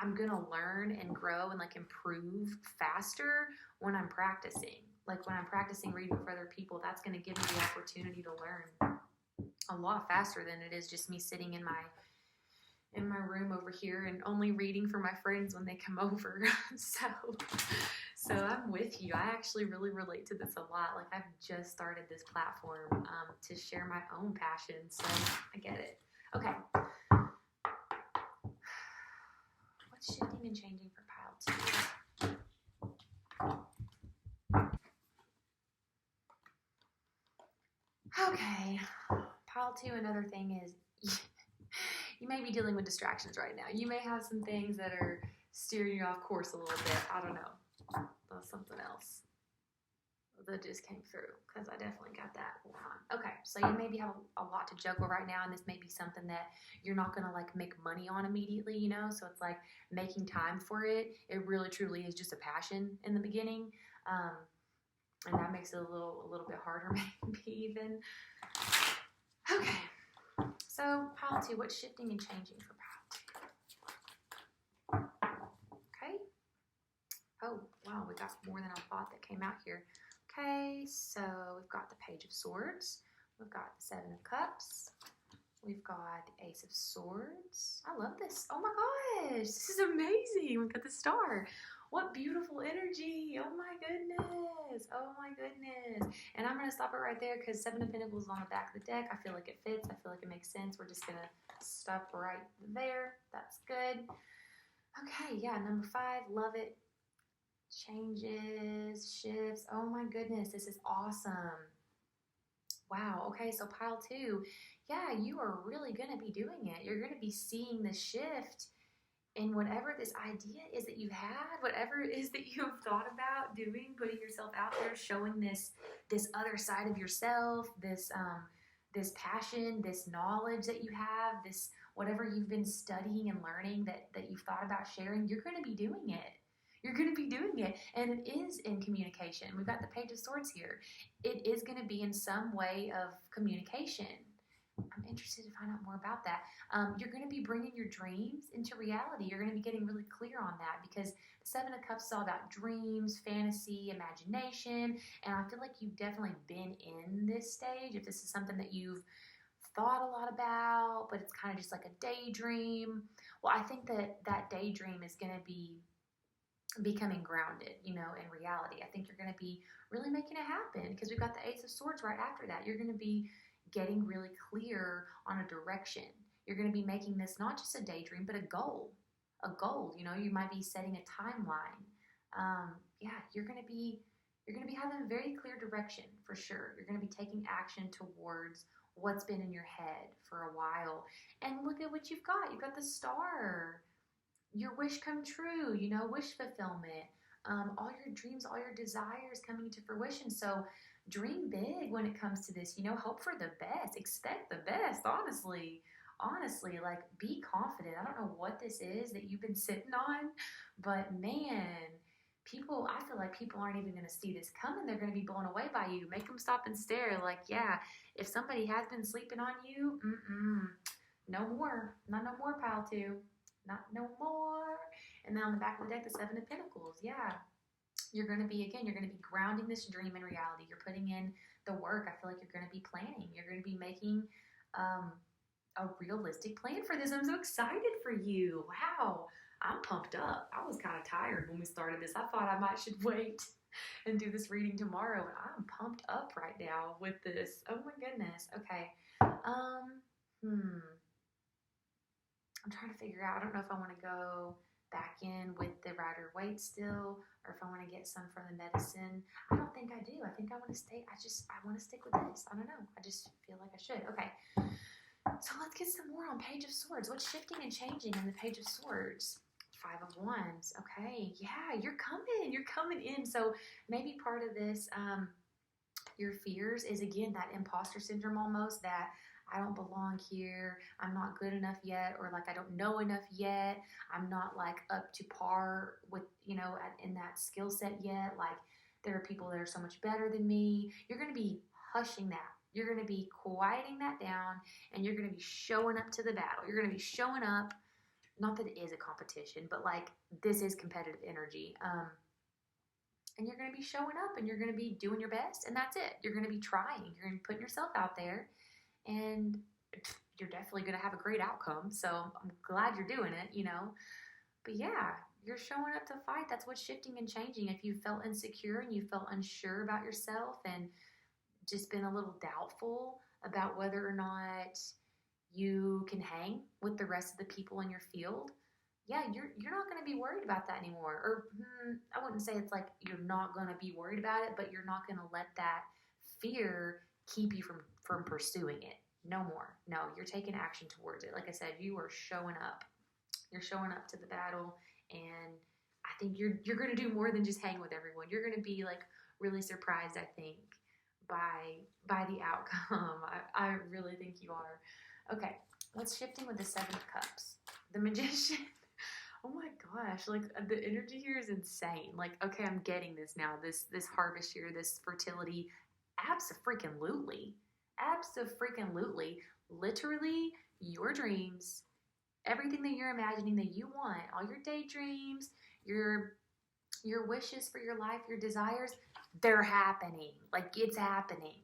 I'm going to learn and grow and like improve faster when I'm practicing. Like when I'm practicing reading for other people, that's going to give me the opportunity to learn a lot faster than it is just me sitting in my room over here and only reading for my friends when they come over. So I'm with you. I actually really relate to this a lot. Like I've just started this platform to share my own passion, so I get it. Okay. What's shifting and changing for pile 2? Okay. Pile 2, another thing is you may be dealing with distractions right now. You may have some things that are steering you off course a little bit. I don't know. That's something else that just came through, because I definitely got that going on. Okay, so you maybe have a lot to juggle right now, and this may be something that you're not going to like make money on immediately, you know? So it's like making time for it. It really truly is just a passion in the beginning. And that makes it a little bit harder maybe even. Okay, so pile 2, what's shifting and changing for pile 2? Okay. Oh, wow, we got more than I thought that came out here. Okay, so we've got the Page of Swords. We've got the Seven of Cups. We've got the Ace of Swords. I love this. Oh my gosh, this is amazing. We've got the Star. What beautiful energy. Oh my goodness. Oh my goodness. And I'm going to stop it right there because Seven of Pentacles is on the back of the deck. I feel like it fits. I feel like it makes sense. We're just going to stop right there. That's good. Okay, yeah, number 5. Love it. Changes, shifts. Oh my goodness, this is awesome. Wow, okay, so pile 2, yeah, you are really going to be doing it. You're going to be seeing the shift in whatever this idea is that you had, whatever it is that you have thought about doing, putting yourself out there, showing this this other side of yourself, this passion, this knowledge that you have, this whatever you've been studying and learning that you've thought about sharing, you're going to be doing it. You're going to be doing it. And it is in communication. We've got the Page of Swords here. It is going to be in some way of communication. I'm interested to find out more about that. You're going to be bringing your dreams into reality. You're going to be getting really clear on that, because the Seven of Cups is all about dreams, fantasy, imagination. And I feel like you've definitely been in this stage. If this is something that you've thought a lot about, but it's kind of just like a daydream. Well, I think that daydream is going to be becoming grounded, in reality. I think you're going to be really making it happen, because we've got the Ace of Swords right after that. You're going to be getting really clear on a direction. You're going to be making this not just a daydream, but a goal. You might be setting a timeline. You're going to be having a very clear direction for sure. You're going to be taking action towards what's been in your head for a while. And look at what you've got. You've got the Star. Your wish come true, wish fulfillment. All your dreams, all your desires coming into fruition. So dream big when it comes to this, hope for the best, expect the best, honestly, like be confident. I don't know what this is that you've been sitting on, but man, I feel like people aren't even going to see this coming. They're going to be blown away by you. Make them stop and stare like, yeah, if somebody has been sleeping on you, no more, not no more, pal two. Not no more. And then on the back of the deck, the Seven of Pentacles. Yeah. You're going to be grounding this dream in reality. You're putting in the work. I feel like you're going to be planning. You're going to be making a realistic plan for this. I'm so excited for you. Wow. I'm pumped up. I was kind of tired when we started this. I thought I should wait and do this reading tomorrow. And I'm pumped up right now with this. Oh my goodness. Okay. I'm trying to figure out, I don't know if I want to go back in with the Rider-Waite still, or if I want to get some from the medicine. I don't think I do. I think I want to stay, I want to stick with this. I don't know. I just feel like I should. Okay. So let's get some more on Page of Swords. What's shifting and changing in the Page of Swords? Five of Wands. Okay. Yeah, you're coming in. So maybe part of this, your fears is, again, that imposter syndrome almost, that I don't belong here, I'm not good enough yet, or like I don't know enough yet, I'm not like up to par with, in that skill set yet, like there are people that are so much better than me. You're going to be hushing that. You're going to be quieting that down, and you're going to be showing up to the battle. You're going to be showing up, not that it is a competition, but like this is competitive energy. And you're going to be showing up, and you're going to be doing your best, and that's it. You're going to be trying. You're going to be putting yourself out there. And you're definitely going to have a great outcome. So I'm glad you're doing it, But yeah, you're showing up to fight. That's what's shifting and changing. If you felt insecure and you felt unsure about yourself and just been a little doubtful about whether or not you can hang with the rest of the people in your field, yeah, you're not going to be worried about that anymore. Or I wouldn't say it's like you're not going to be worried about it, but you're not going to let that fear keep you from pursuing it. No more. No, you're taking action towards it. Like I said, you are showing up. You're showing up to the battle, and I think you're going to do more than just hang with everyone. You're going to be like really surprised, I think, by the outcome. I really think you are. Okay, let's shift in with the Seven of Cups. The Magician. Oh my gosh, like the energy here is insane. Like, okay, I'm getting this now. This harvest here, this fertility. Abso-freaking-lutely. Abso-freaking-lutely. Literally, your dreams, everything that you're imagining that you want, all your daydreams, your wishes for your life, your desires, they're happening. Like, it's happening.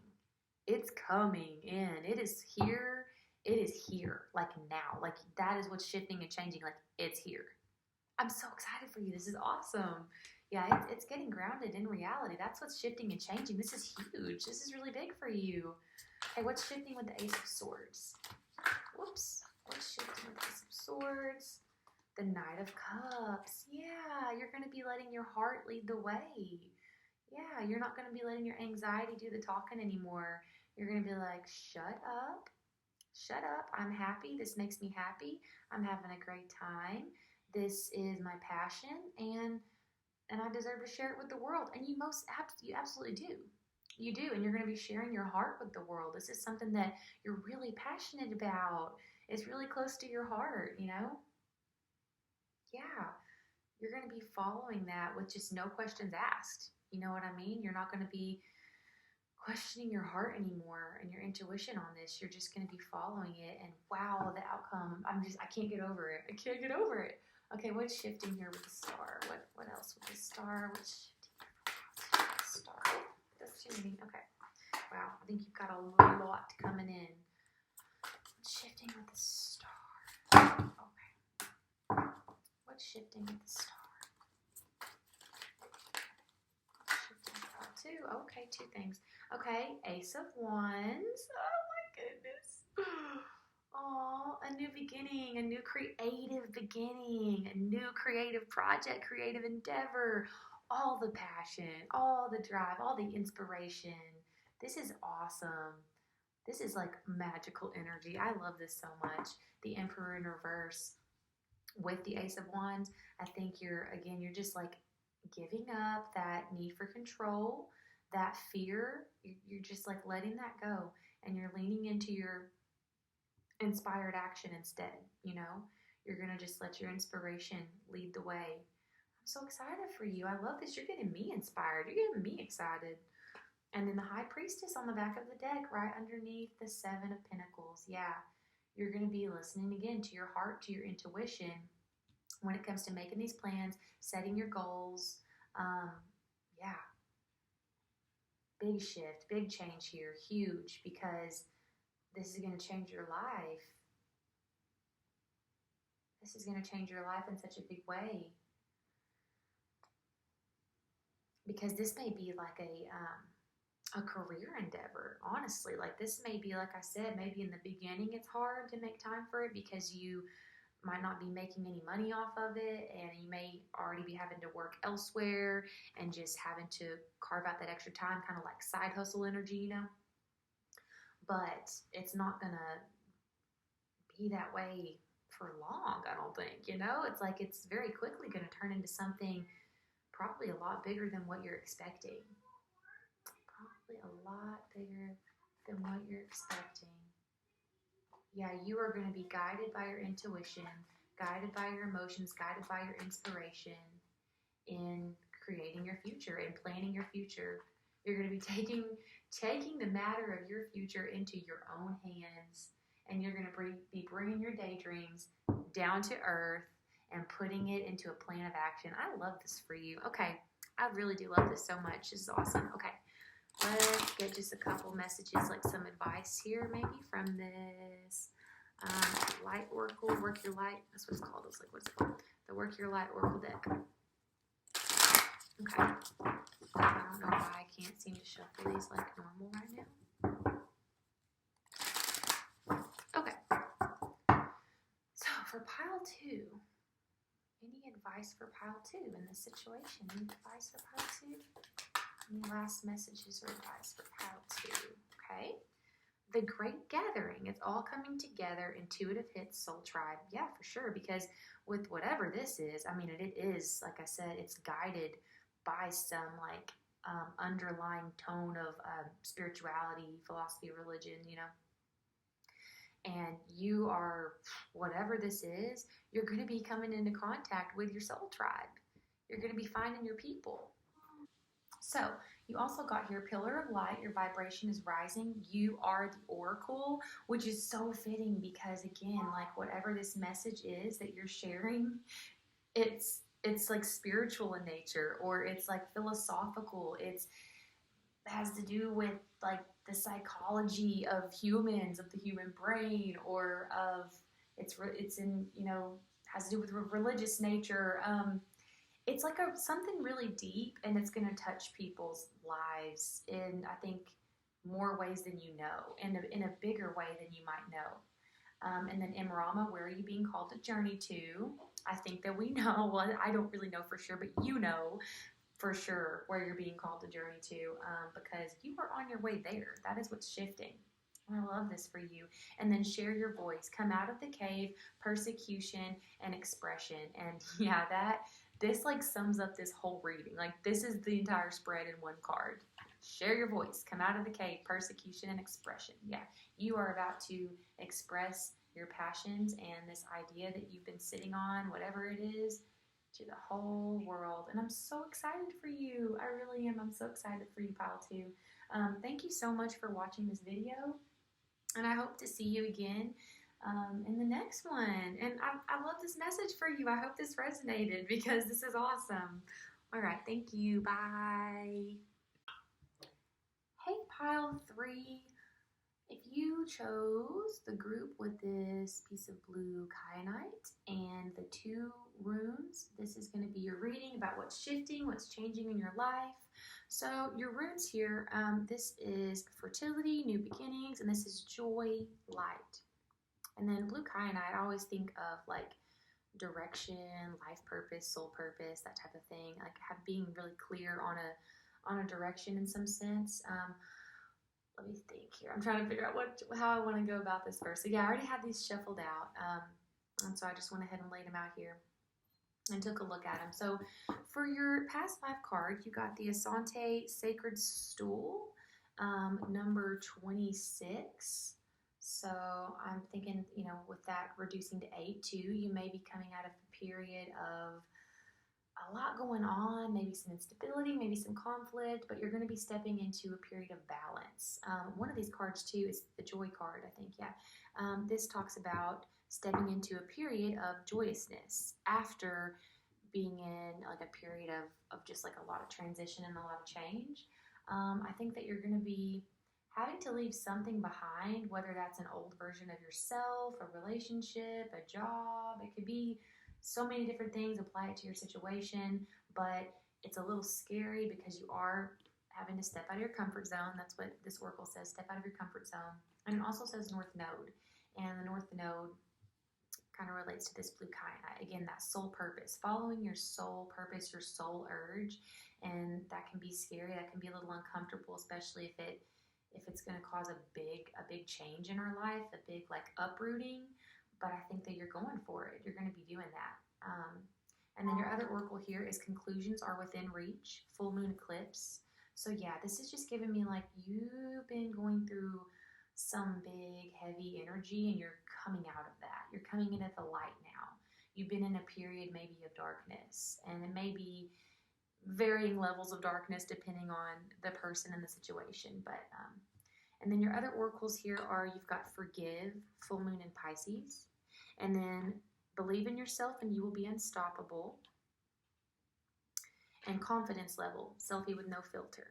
It's coming in. It is here. It is here. Like, now. Like, that is what's shifting and changing. Like, it's here. I'm so excited for you. This is awesome. Yeah, it's getting grounded in reality. That's what's shifting and changing. This is huge. This is really big for you. Okay, what's shifting with the Ace of Swords? Whoops. What's shifting with the Ace of Swords? The Knight of Cups. Yeah, you're going to be letting your heart lead the way. Yeah, you're not going to be letting your anxiety do the talking anymore. You're going to be like, shut up. Shut up. I'm happy. This makes me happy. I'm having a great time. This is my passion, and I deserve to share it with the world. And you absolutely do. You do, and you're going to be sharing your heart with the world. This is something that you're really passionate about. It's really close to your heart, you know? Yeah, you're going to be following that with just no questions asked. You know what I mean? You're not going to be questioning your heart anymore and your intuition on this. You're just going to be following it, and wow, the outcome. I can't get over it. I can't get over it. Okay, what's shifting here with the star? What else with the star? What's shifting with the star? That's too many. Okay. Wow, I think you've got a lot coming in. What's shifting with the star? Okay. What's shifting with the star? Shifting about two. Okay, two things. Okay, Ace of Wands. Oh my goodness. Oh, a new beginning, a new creative beginning, a new creative project, creative endeavor. All the passion, all the drive, all the inspiration. This is awesome. This is like magical energy. I love this so much. The Emperor in reverse with the Ace of Wands. I think you're just like giving up that need for control, that fear. You're just like letting that go, and you're leaning into your inspired action instead. You know, you're going to just let your inspiration lead the way. I'm so excited for you. I love this. You're getting me inspired. You're getting me excited. And then the High Priestess on the back of the deck, right underneath the Seven of Pentacles. Yeah, you're going to be listening again to your heart, to your intuition when it comes to making these plans, setting your goals. Um, yeah, big shift, big change here, huge, because this is going to change your life. This is going to change your life in such a big way. Because this may be like a career endeavor, honestly. Like this may be, like I said, maybe in the beginning it's hard to make time for it because you might not be making any money off of it, and you may already be having to work elsewhere and just having to carve out that extra time, kind of like side hustle energy, you know. But it's not gonna be that way for long, I don't think, you know. It's like it's very quickly going to turn into something probably a lot bigger than what you're expecting. Probably a lot bigger than what you're expecting. Yeah, you are going to be guided by your intuition, guided by your emotions, guided by your inspiration in creating your future and planning your future. You're going to be taking the matter of your future into your own hands, and you're going to be bringing your daydreams down to earth and putting it into a plan of action. I love this for you. Okay, I really do love this so much. This is awesome. Okay, let's get just a couple messages, like some advice here, maybe from this light oracle, work your light. That's what it's called. It's like, what's it called? The work your light oracle deck. Okay. I don't know why I can't seem to shuffle these like normal right now. Okay. So for pile two, any advice for pile two in this situation? Any advice for pile two? Any last messages or advice for pile two? Okay. The Great Gathering. It's all coming together. Intuitive hits, soul tribe. Yeah, for sure. Because with whatever this is, I mean, it is, like I said, it's guided by some like underlying tone of spirituality, philosophy, religion, you know. And you are, whatever this is, you're going to be coming into contact with your soul tribe. You're going to be finding your people. So you also got here Pillar of Light. Your vibration is rising. You are the oracle, which is so fitting because, again, like whatever this message is that you're sharing, it's like spiritual in nature, or it's like philosophical. It has to do with like the psychology of humans, of the human brain, or of it's in, you know, has to do with religious nature. It's like something really deep, and it's going to touch people's lives in, I think, more ways than you know, in a bigger way than you might know. And then Imrama, where are you being called to journey to? I think that we know. Well, I don't really know for sure, but you know for sure where you're being called to journey to, because you are on your way there. That is what's shifting. I love this for you. And then share your voice. Come out of the cave, persecution, and expression. And yeah, this like sums up this whole reading. Like this is the entire spread in one card. Share your voice. Come out of the cave. Persecution and expression. Yeah, you are about to express your passions and this idea that you've been sitting on, whatever it is, to the whole world. And I'm so excited for you. I really am. I'm so excited for you, Pile 2. Thank you so much for watching this video. And I hope to see you again in the next one. And I love this message for you. I hope this resonated because this is awesome. All right. Thank you. Bye. Hey, Pile 3. If you chose the group with this piece of blue kyanite and the 2 runes, this is going to be your reading about what's shifting, what's changing in your life. So your runes here, this is fertility, new beginnings, and this is joy, light. And then blue kyanite, I always think of like direction, life purpose, soul purpose, that type of thing. Like being really clear on a direction in some sense. Let me think here. I'm trying to figure out how I want to go about this first. So yeah, I already have these shuffled out. And so I just went ahead and laid them out here and took a look at them. So for your past life card, you got the Asante Sacred Stool, number 26. So I'm thinking, with that reducing to 8 too, you may be coming out of a period of a lot going on, maybe some instability, maybe some conflict, but you're going to be stepping into a period of balance. One of these cards too is the joy card, I think, yeah. This talks about stepping into a period of joyousness after being in like a period of just like a lot of transition and a lot of change. I think that you're going to be having to leave something behind, whether that's an old version of yourself, a relationship, a job. It could be so many different things. Apply it to your situation, but it's a little scary because you are having to step out of your comfort zone. That's what this oracle says, step out of your comfort zone. And it also says North Node, and the North Node kind of relates to this blue kyanite. Again, that soul purpose, following your soul purpose, your soul urge, and that can be scary. That can be a little uncomfortable, especially if it's going to cause a big change in our life, a big like uprooting. But I think that you're going for it. You're going to be doing that. And then your other oracle here is conclusions are within reach, full moon eclipse. So yeah, this is just giving me like you've been going through some big heavy energy and you're coming out of that. You're coming into the light now. You've been in a period maybe of darkness, and it may be varying levels of darkness depending on the person and the situation. But and then your other oracles here are, you've got forgive, full moon in Pisces, and then believe in yourself and you will be unstoppable, and confidence level, selfie with no filter.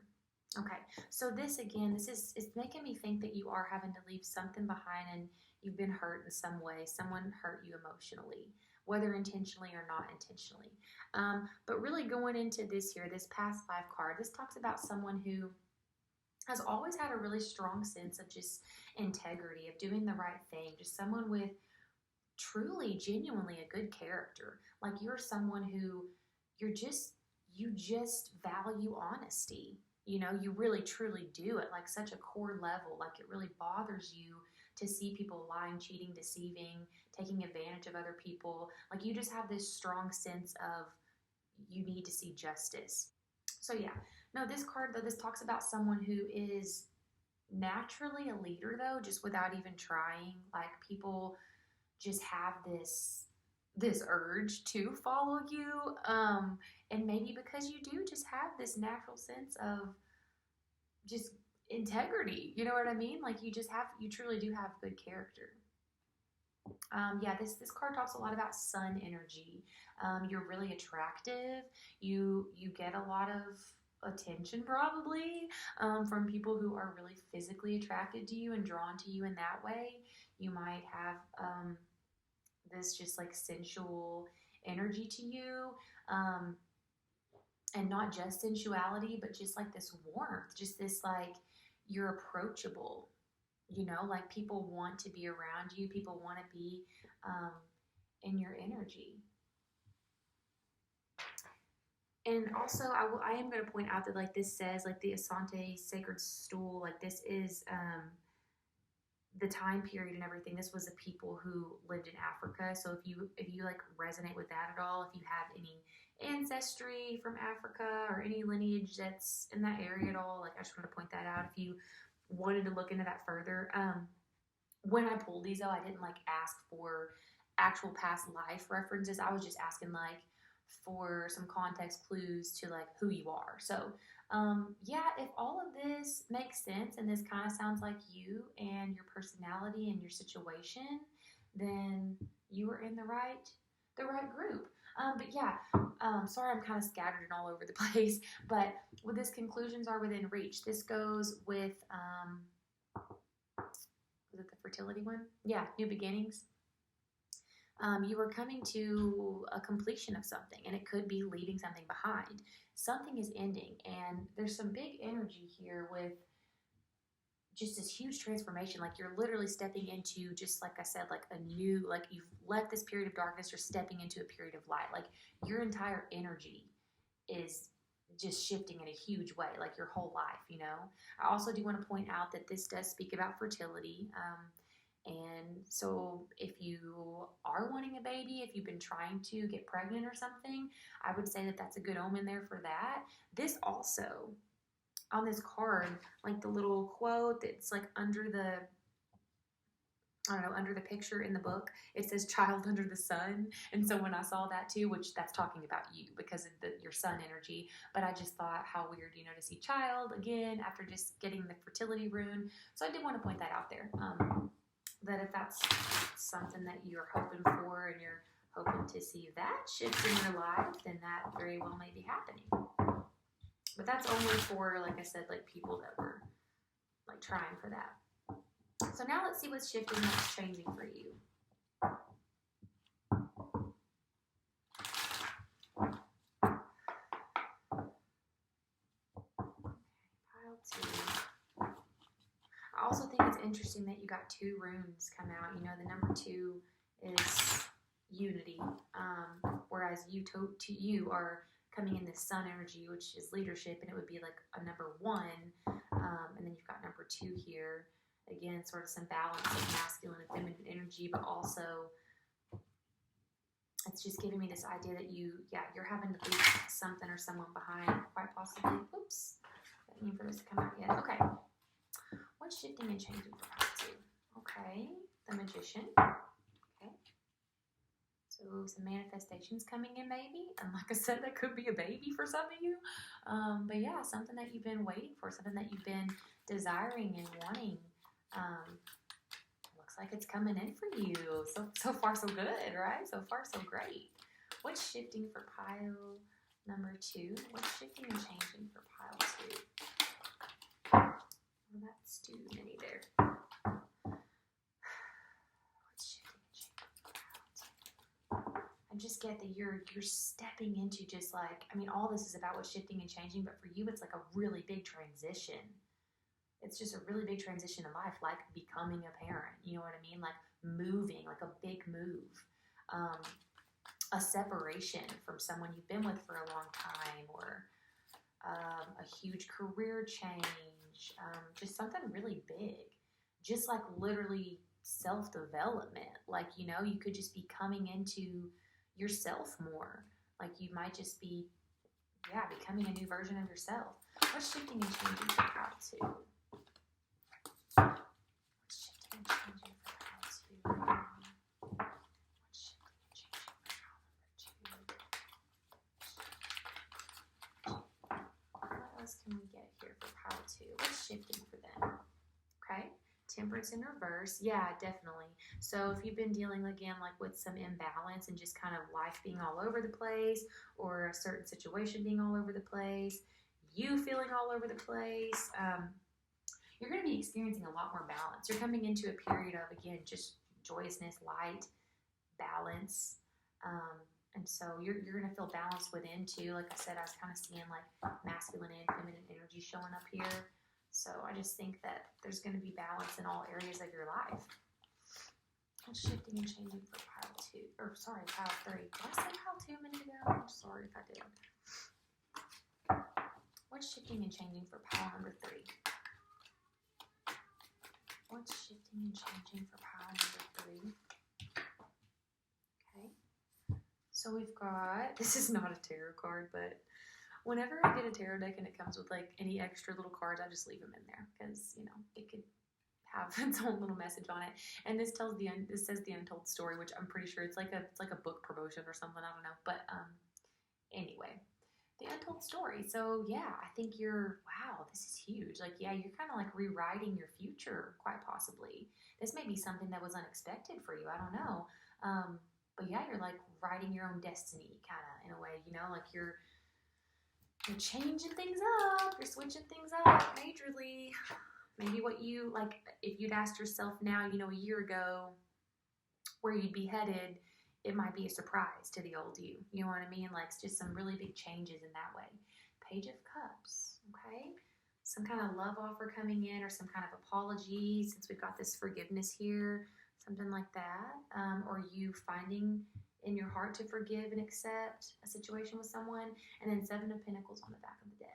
Okay, so this again, it's making me think that you are having to leave something behind and you've been hurt in some way. Someone hurt you emotionally, whether intentionally or not intentionally. But really going into this year, this past life card, this talks about someone who has always had a really strong sense of just integrity, of doing the right thing, just someone with truly, genuinely a good character. Like you're someone who you just value honesty. You really truly do it, like such a core level. Like it really bothers you to see people lying, cheating, deceiving, taking advantage of other people. Like you just have this strong sense of you need to see justice. So yeah, no, this card though, this talks about someone who is naturally a leader though, just without even trying. Like people just have this urge to follow you, and maybe because you do just have this natural sense of just integrity, you know what I mean? Like you truly do have good character. Yeah, this card talks a lot about sun energy. You're really attractive. You get a lot of attention probably from people who are really physically attracted to you and drawn to you in that way. You might have this just like sensual energy to you, and not just sensuality, but just like this warmth, just this like you're approachable. Like people want to be around you. People want to be in your energy. And also, I am going to point out that like this says, like the Asante Sacred Stool, like this is the time period and everything. This was the people who lived in Africa. So if you like resonate with that at all, if you have any ancestry from Africa or any lineage that's in that area at all. Like, I just wanted to point that out if you wanted to look into that further. When I pulled these, though, I didn't like ask for actual past life references. I was just asking like for some context clues to like who you are. So yeah, if all of this makes sense and this kind of sounds like you and your personality and your situation, then you are in the right group. But yeah, sorry I'm kind of scattered and all over the place, but with this, conclusions are within reach. This goes with, was it the fertility one? Yeah, new beginnings. You are coming to a completion of something, and it could be leaving something behind. Something is ending, and there's some big energy here with just this huge transformation. Like, you're literally stepping into, just like I said, like a new, like you've left this period of darkness, you're stepping into a period of light. Like, your entire energy is just shifting in a huge way, like your whole life, you know. I also do want to point out that this does speak about fertility. And so if you are wanting a baby, if you've been trying to get pregnant or something, I would say that that's a good omen there for that. This also, on this card, like the little quote that's like under the, I don't know, under the picture in the book, it says child under the sun. And so when I saw that too, which that's talking about you because of your sun energy, but I just thought how weird, you know, to see child again after just getting the fertility rune. So I did want to point that out there. That if that's something that you're hoping for and you're hoping to see that shift in your life, then that very well may be happening. But that's only for, like I said, like people that were like trying for that. So now let's see what's shifting, what's changing for you. Pile 2. I also think it's interesting that you got 2 runes come out. You know, the number 2 is unity, whereas you are coming in this sun energy, which is leadership, and it would be like a number 1, and then you've got number 2 here. Again, sort of some balance of masculine and feminine energy, but also it's just giving me this idea that you're having to leave something or someone behind, quite possibly. Oops, I didn't mean for this to come out yet. Okay. What's shifting and changing for pile 2? Okay, the Magician. Okay, so some manifestations coming in maybe, and like I said, that could be a baby for some of you. But yeah, something that you've been waiting for, something that you've been desiring and wanting. Looks like it's coming in for you. So far so good, right? So far so great. What's shifting for pile number 2? What's shifting and changing for pile 2? Well, that's too many there. What's shifting and changing for pile 2? I just get that you're stepping into just like, I mean, all this is about what's shifting and changing, but for you, it's like a really big transition. It's just a really big transition in life, like becoming a parent. You know what I mean? Like moving, like a big move. A separation from someone you've been with for a long time, or a huge career change. Just something really big. Just like literally self-development. Like, you know, you could just be coming into yourself more. Like you might just be, becoming a new version of yourself. What's shifting and changing for pile 2? What's shifting and changing for pile 2? What's shifting and changing for pile number 2? What else can we get here for pile 2? What's shifting for them? Okay. Temperance in reverse. Yeah, definitely. So if you've been dealing again like with some imbalance and just kind of life being all over the place, or a certain situation being all over the place, you feeling all over the place, you're going to be experiencing a lot more balance. You're coming into a period of, again, just joyousness, light, balance. And so you're going to feel balanced within too. Like I said, I was kind of seeing like masculine and feminine energy showing up here. So I just think that there's going to be balance in all areas of your life. What's shifting and changing for pile 2? Or sorry, pile 3. Did I say pile 2 a minute ago? I'm sorry if I did. What's shifting and changing for pile number 3? What's shifting and changing for pile number 3? Okay. So we've got, this is not a tarot card, but whenever I get a tarot deck and it comes with like any extra little cards, I just leave them in there because, you know, it could have its own little message on it. And this says the untold story, which I'm pretty sure it's like a book promotion or something. I don't know. But anyway, the untold story. So yeah, I think wow, this is huge. Like, yeah, you're kind of like rewriting your future, quite possibly. This may be something that was unexpected for you. I don't know. But yeah, you're like writing your own destiny, kind of in a way. You know, like you're changing things up. You're switching things up majorly. Maybe what you, like, if you'd asked yourself now, you know, a year ago, where you'd be headed, it might be a surprise to the old you. You know what I mean? Like, it's just some really big changes in that way. Page of Cups, okay? Some kind of love offer coming in or some kind of apology, since we've got this forgiveness here, something like that. Or you finding in your heart to forgive and accept a situation with someone. And then Seven of Pentacles on the back of the deck.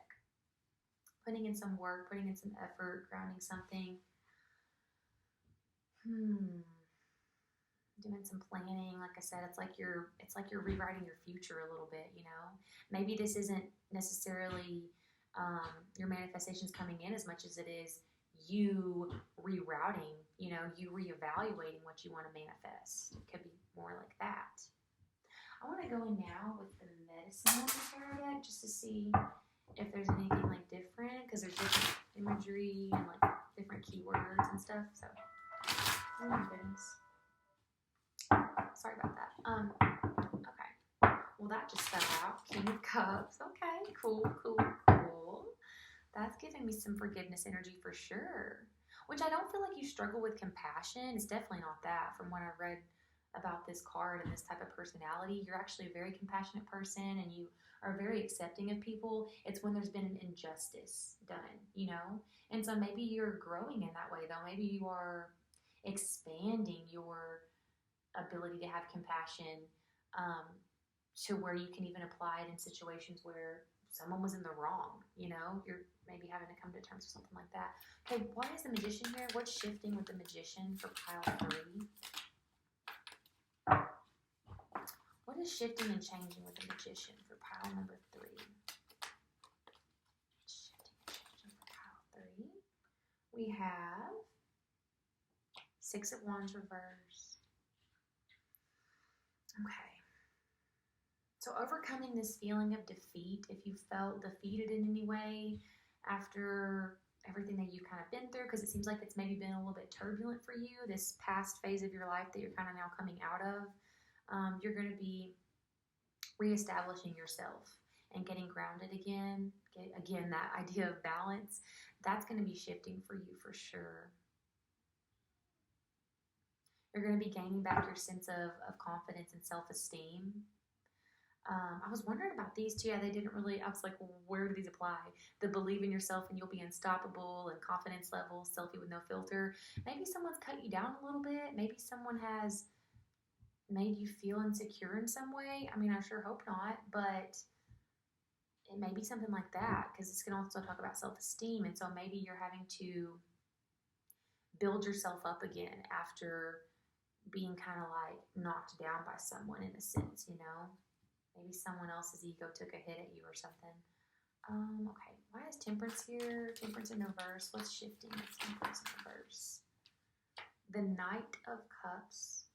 Putting in some work, putting in some effort, grounding something. Doing some planning. Like I said, it's like you're rewriting your future a little bit, you know. Maybe this isn't necessarily your manifestations coming in as much as it is you rerouting, you know, you reevaluating what you want to manifest. It could be more like that. I want to go in now with the medicine on the tarot deck just to see if there's anything like different, because there's different imagery and like different keywords and stuff. So, oh my goodness. Sorry about that. Okay. Well, that just fell out. King of Cups. Okay. Cool. That's giving me some forgiveness energy for sure. Which I don't feel like you struggle with compassion. It's definitely not that. From what I read about this card and this type of personality, you're actually a very compassionate person and you are very accepting of people. It's when there's been an injustice done, you know? And so maybe you're growing in that way, though. Maybe you are expanding your ability to have compassion to where you can even apply it in situations where someone was in the wrong, you know? You're maybe having to come to terms with something like that. Okay, why is the Magician here? What's shifting with the Magician for pile 3? What is shifting and changing with the Magician for pile number 3? Shifting and changing for pile 3. We have 6 of Wands reversed. Okay. So overcoming this feeling of defeat, if you felt defeated in any way after everything that you've kind of been through, because it seems like it's maybe been a little bit turbulent for you, this past phase of your life that you're kind of now coming out of, you're going to be reestablishing yourself and getting grounded again. Again, that idea of balance, that's going to be shifting for you for sure. You're going to be gaining back your sense of confidence and self-esteem. I was wondering about these two. Yeah, they didn't really, I was like, well, where do these apply? The believe in yourself and you'll be unstoppable and confidence level, selfie with no filter. Maybe someone's cut you down a little bit. Maybe someone has made you feel insecure in some way. I mean, I sure hope not, but it may be something like that, because it's going to also talk about self-esteem. And so maybe you're having to build yourself up again after being kind of like knocked down by someone in a sense, you know? Maybe someone else's ego took a hit at you or something. Okay, why is Temperance here? Temperance in reverse. What's shifting with Temperance in reverse? The Knight of Cups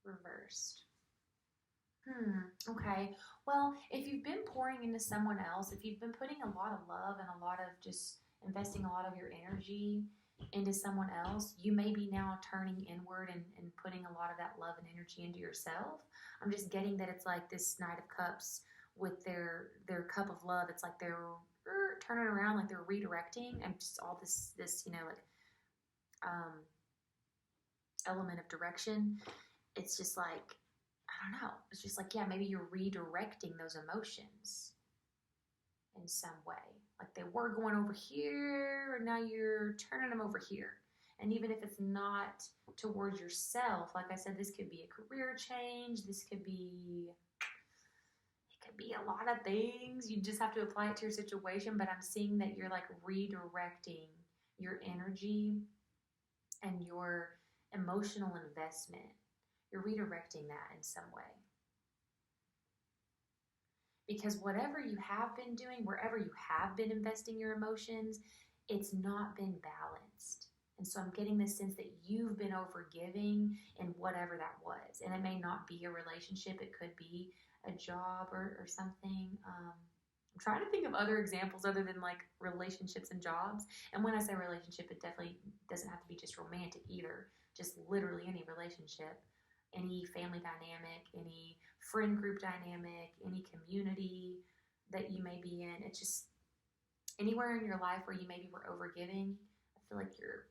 reversed. Okay. Well, if you've been pouring into someone else, if you've been putting a lot of love and a lot of just investing a lot of your energy into someone else, you may be now turning inward and putting a lot of that love and energy into yourself. I'm just getting that it's like this Knight of Cups with their cup of love. It's like they're turning around, like they're redirecting, and just all this you know, like element of direction. It's just like, I don't know. It's just like, yeah, maybe you're redirecting those emotions in some way. Like they were going over here, and now you're turning them over here. And even if it's not towards yourself, like I said, this could be a career change. This could be, it could be a lot of things. You just have to apply it to your situation. But I'm seeing that you're like redirecting your energy and your emotional investment. You're redirecting that in some way. Because whatever you have been doing, wherever you have been investing your emotions, it's not been balanced. And so I'm getting this sense that you've been overgiving in whatever that was. And it may not be a relationship, it could be a job or something. I'm trying to think of other examples other than like relationships and jobs. And when I say relationship, it definitely doesn't have to be just romantic either, just literally any relationship, any family dynamic, any friend group dynamic, any community that you may be in. It's just anywhere in your life where you maybe were overgiving. I feel like you're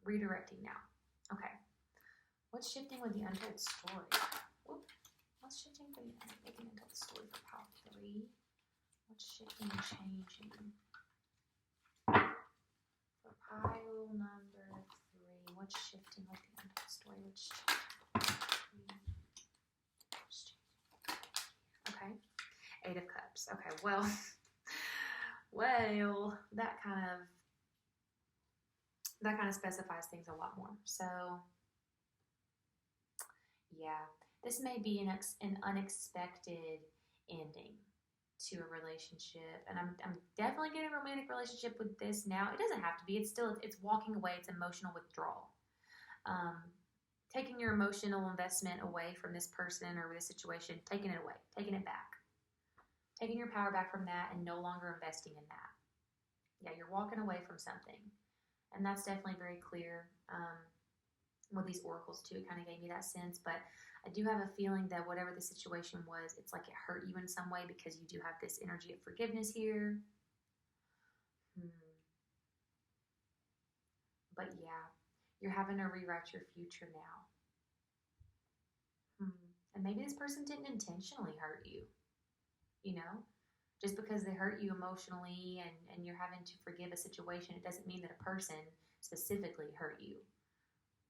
redirecting now. Okay. What's shifting with the untold story? Whoop. What's shifting for the untold story for pile 3? What's shifting and changing? For pile number 3, what's shifting with the untold story? What's changing? Okay. 8 of Cups. Okay, well, that kind of specifies things a lot more. So, yeah, this may be an unexpected ending to a relationship, and I'm definitely getting a romantic relationship with this now. It doesn't have to be. It's walking away. It's emotional withdrawal. Taking your emotional investment away from this person or this situation, taking it away, taking it back, taking your power back from that, and no longer investing in that. Yeah, you're walking away from something, and that's definitely very clear. With these oracles too, it kind of gave me that sense, but I do have a feeling that whatever the situation was, it's like it hurt you in some way because you do have this energy of forgiveness here. But yeah, you're having to rewrite your future now. And maybe this person didn't intentionally hurt you, you know? Just because they hurt you emotionally and you're having to forgive a situation, it doesn't mean that a person specifically hurt you.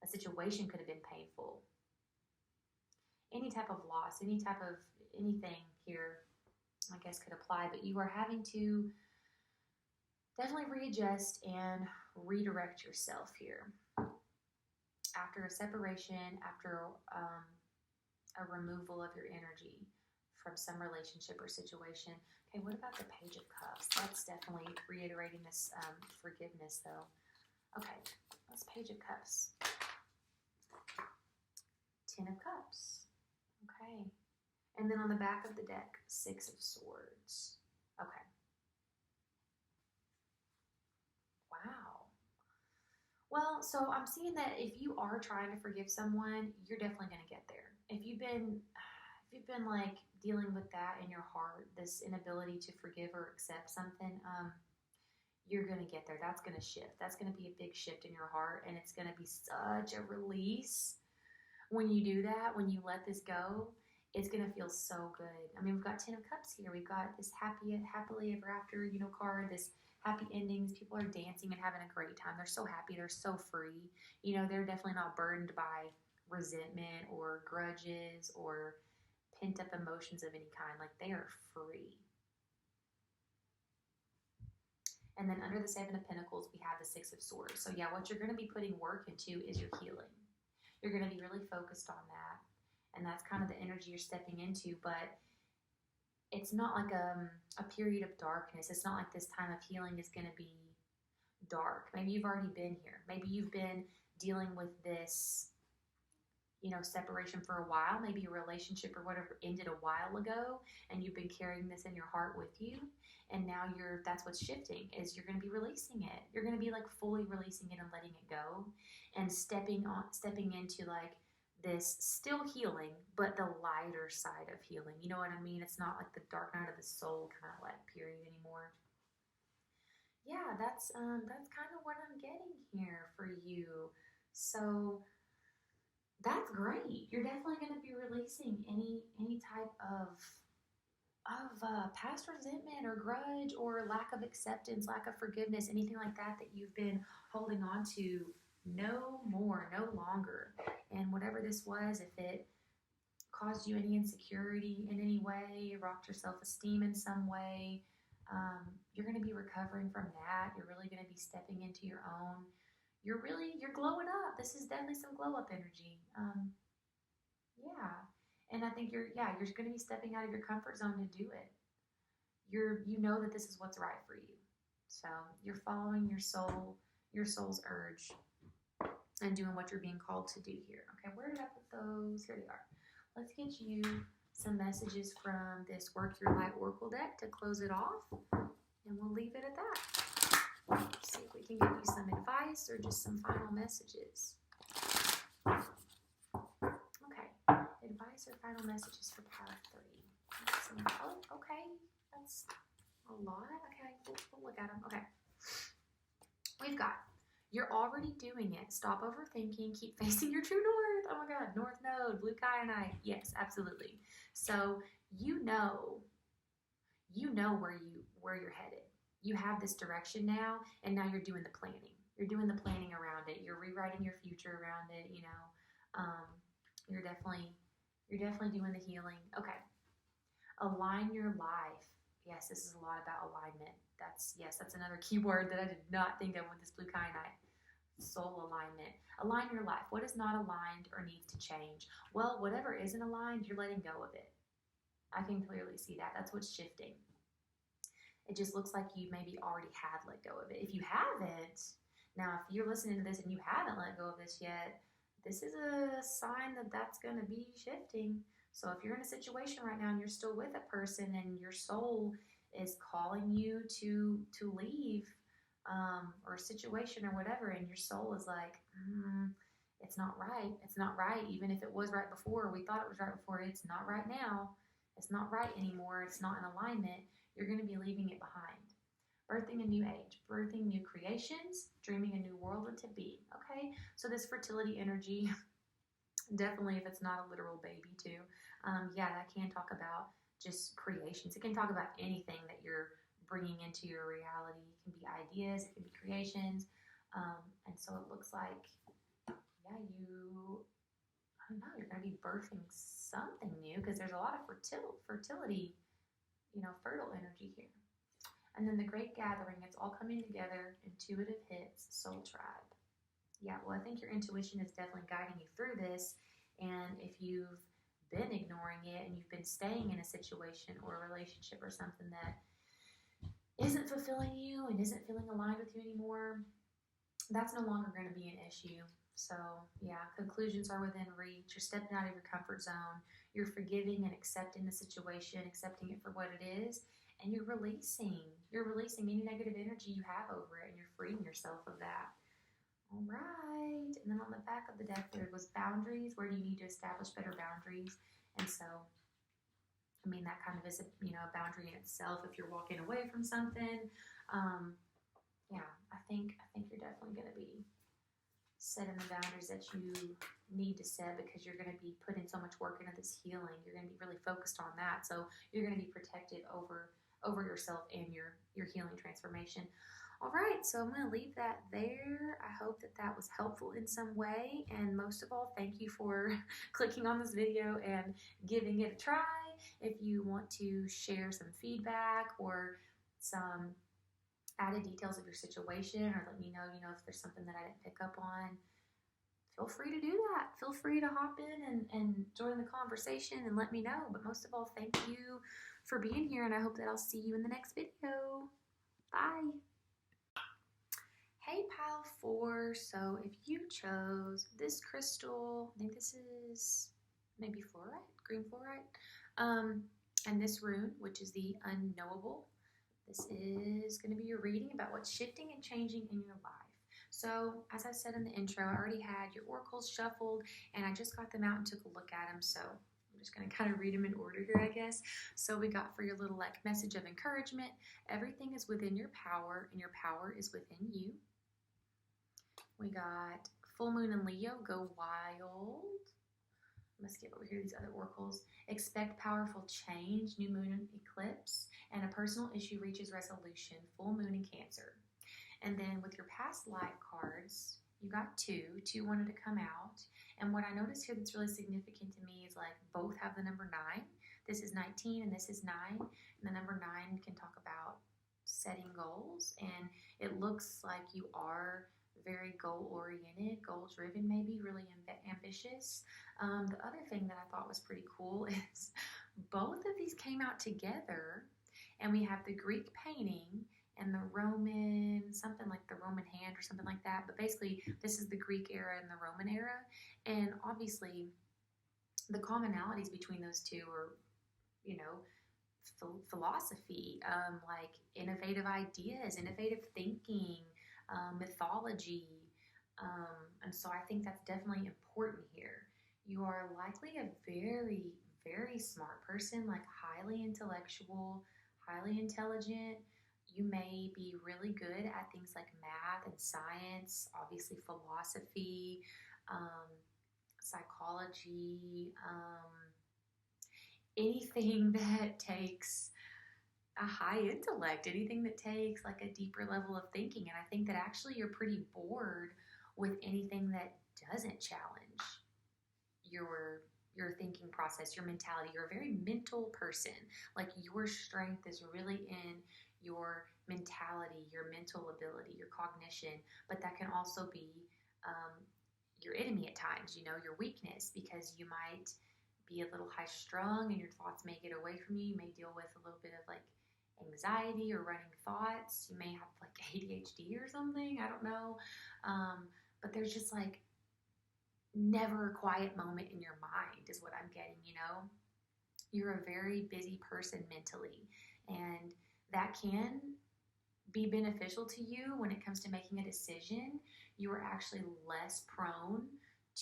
A situation could have been painful. Any type of loss, any type of anything here, I guess, could apply, but you are having to definitely readjust and redirect yourself here. After a separation, after a removal of your energy from some relationship or situation. Okay, what about the Page of Cups? That's definitely reiterating this forgiveness, though. Okay, that's Page of Cups. 10 of Cups. Okay. And then on the back of the deck, 6 of Swords. Okay. Wow. Well, so I'm seeing that if you are trying to forgive someone, you're definitely going to get there. If you've been like dealing with that in your heart, this inability to forgive or accept something, you're going to get there. That's going to shift. That's going to be a big shift in your heart, and it's going to be such a release when you do that, when you let this go. It's going to feel so good. I mean, we've got 10 of Cups here. We've got this happily ever after, card, this happy endings. People are dancing and having a great time. They're so happy. They're so free. They're definitely not burdened by resentment or grudges or pent up emotions of any kind. Like, they are free. And then under the 7 of Pentacles, we have the 6 of Swords. So yeah, what you're going to be putting work into is your healing. You're going to be really focused on that. And that's kind of the energy you're stepping into, but it's not like a period of darkness. It's not like this time of healing is going to be dark. Maybe you've already been here. Maybe you've been dealing with this, separation for a while. Maybe a relationship or whatever ended a while ago, and you've been carrying this in your heart with you. And now that's what's shifting, is you're going to be releasing it. You're going to be like fully releasing it and letting it go and stepping into like this still healing, but the lighter side of healing. You know what I mean? It's not like the dark night of the soul kind of like period anymore. Yeah, that's kind of what I'm getting here for you. So that's great. You're definitely going to be releasing any type of past resentment or grudge or lack of acceptance, lack of forgiveness, anything like that you've been holding on to. No more, no longer. And whatever this was, if it caused you any insecurity in any way, rocked your self-esteem in some way, you're going to be recovering from that. You're really going to be stepping into your own. You're glowing up. This is definitely some glow up energy. Yeah. And I think you're going to be stepping out of your comfort zone to do it. you know that this is what's right for you. So you're following your soul's urge, and doing what you're being called to do here. Okay, where did I put those? Here they are. Let's get you some messages from this Work Your Light Oracle deck to close it off, and we'll leave it at that. Let's see if we can give you some advice or just some final messages. Okay, advice or final messages for Power 3. Okay, that's a lot. Okay, we'll look at them. Okay, we've got, you're already doing it. Stop overthinking. Keep facing your true north. Oh my God, North Node, blue kyanite. Yes, absolutely. So you know where you're headed. You have this direction now, and now you're doing the planning. You're doing the planning around it. You're rewriting your future around it. You know, you're definitely doing the healing. Okay, align your life. Yes, this is a lot about alignment. That's another keyword that I did not think of with this blue kyanite. Soul alignment. Align your life. What is not aligned or needs to change? Well, whatever isn't aligned, you're letting go of it. I can clearly see that. That's what's shifting. It just looks like you maybe already had let go of it. If you haven't, now if you're listening to this and you haven't let go of this yet, this is a sign that that's going to be shifting. So if you're in a situation right now and you're still with a person and your soul is calling you to leave, or a situation or whatever, and your soul is like, it's not right. It's not right. Even if it was right before, we thought it was right before, it's not right now. It's not right anymore. It's not in alignment. You're going to be leaving it behind. Birthing a new age, birthing new creations, dreaming a new world into being. Okay, so this fertility energy, definitely if it's not a literal baby too, that can talk about just creations. It can talk about anything that you're bringing into your reality. It can be ideas, it can be creations, and so it looks like, you're going to be birthing something new, because there's a lot of fertility, fertile energy here. And then the Great Gathering, it's all coming together, intuitive hits, soul tribe. Yeah, well, I think your intuition is definitely guiding you through this, and if you've been ignoring it and you've been staying in a situation or a relationship or something that isn't fulfilling you and isn't feeling aligned with you anymore, that's no longer going to be an issue. So yeah, conclusions are within reach. You're stepping out of your comfort zone. You're forgiving and accepting the situation, accepting it for what it is, and you're releasing any negative energy you have over it, and you're freeing yourself of that. All right, and then on the back of the deck there was boundaries. Where do you need to establish better boundaries? And so, I mean, that kind of is a boundary in itself if you're walking away from something. I think you're definitely going to be setting the boundaries that you need to set, because you're going to be putting so much work into this healing. You're going to be really focused on that, so you're going to be protected over yourself and your healing transformation. All right, so I'm going to leave that there. I hope that was helpful in some way, and most of all, thank you for clicking on this video and giving it a try. If you want to share some feedback or some added details of your situation, or let me know, if there's something that I didn't pick up on, feel free to do that. Feel free to hop in and join the conversation and let me know. But most of all, thank you for being here, and I hope that I'll see you in the next video. Bye. Hey, Pile 4. So if you chose this crystal, I think this is maybe fluorite, green fluorite, and this rune, which is the unknowable, this is going to be your reading about what's shifting and changing in your life. So as I said in the intro, I already had your oracles shuffled, and I just got them out and took a look at them. So I'm just going to kind of read them in order here, I guess. So we got, for your little message of encouragement, everything is within your power, and your power is within you. We got full moon in Leo, go wild. I'm going to skip over here these other oracles. Expect powerful change, new moon eclipse, and a personal issue reaches resolution, full moon in Cancer. And then with your past life cards, you got two wanted to come out. And what I noticed here that's really significant to me is both have the number 9. This is 19 and this is 9. And the number 9 can talk about setting goals. And it looks like you are very goal-oriented, goal-driven, maybe really ambitious. The other thing that I thought was pretty cool is both of these came out together, And we have the Greek painting and the Roman, something like the Roman hand or something like that. But basically, this is the Greek era and the Roman era. And obviously, the commonalities between those two are, you know, philosophy, like innovative ideas, innovative thinking, mythology. And so I think that's definitely important here. You are likely a very, very smart person, like highly intellectual, highly intelligent. You may be really good at things like math and science, obviously philosophy, um, psychology, anything that takes a high intellect, anything that takes like a deeper level of thinking. And I think that actually you're pretty bored with anything that doesn't challenge your your thinking process, your mentality. You're a very mental person. Like your strength is really in your mentality, your mental ability, your cognition, but that can also be your enemy at times, you know, your weakness, because you might be a little high strung and your thoughts may get away from you. You may deal with a little bit of like anxiety or running thoughts. You may have like ADHD or something. I don't know. But there's just like never a quiet moment in your mind, is what I'm getting, you know? You're a very busy person mentally, and that can be beneficial to you when it comes to making a decision. You are actually less prone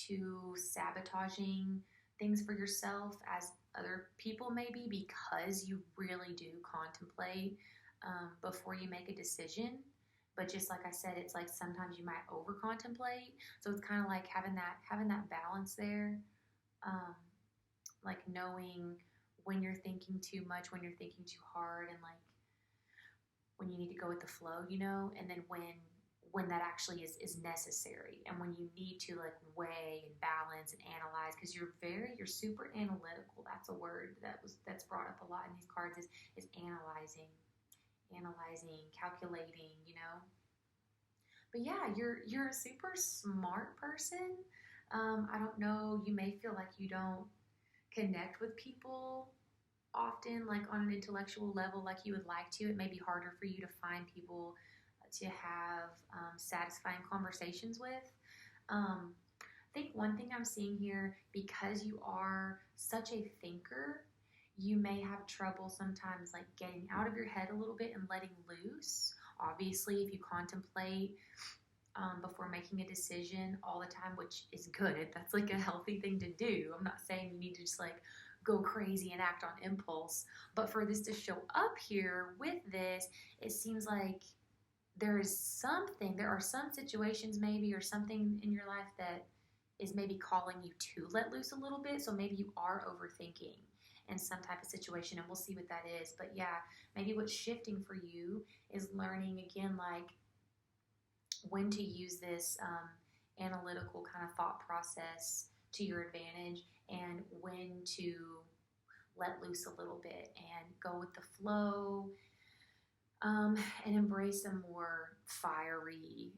to sabotaging things for yourself as other people may be, because you really do contemplate before you make a decision. But just like I said, it's like sometimes you might over contemplate. So it's kind of like having that balance there, um, like knowing when you're thinking too much, when you're thinking too hard, and like when you need to go with the flow, you know, and then when that actually is necessary, and when you need to like weigh and balance and analyze, because you're super analytical. That's a word that's brought up a lot in these cards, is analyzing, calculating, you know. But yeah, you're a super smart person. I don't know, you may feel like you don't connect with people often, like on an intellectual level, like you would like to. It may be harder for you to find people to have satisfying conversations with. I think one thing I'm seeing here, because you are such a thinker, you may have trouble sometimes like getting out of your head a little bit and letting loose. Obviously, if you contemplate before making a decision all the time, which is good, that's like a healthy thing to do. I'm not saying you need to just like go crazy and act on impulse, but for this to show up here with this, it seems like there are some situations maybe, or something in your life that is maybe calling you to let loose a little bit. So maybe you are overthinking in some type of situation, and we'll see what that is. But yeah, maybe what's shifting for you is learning again, like when to use this analytical kind of thought process to your advantage, and when to let loose a little bit and go with the flow, and embrace a more fiery,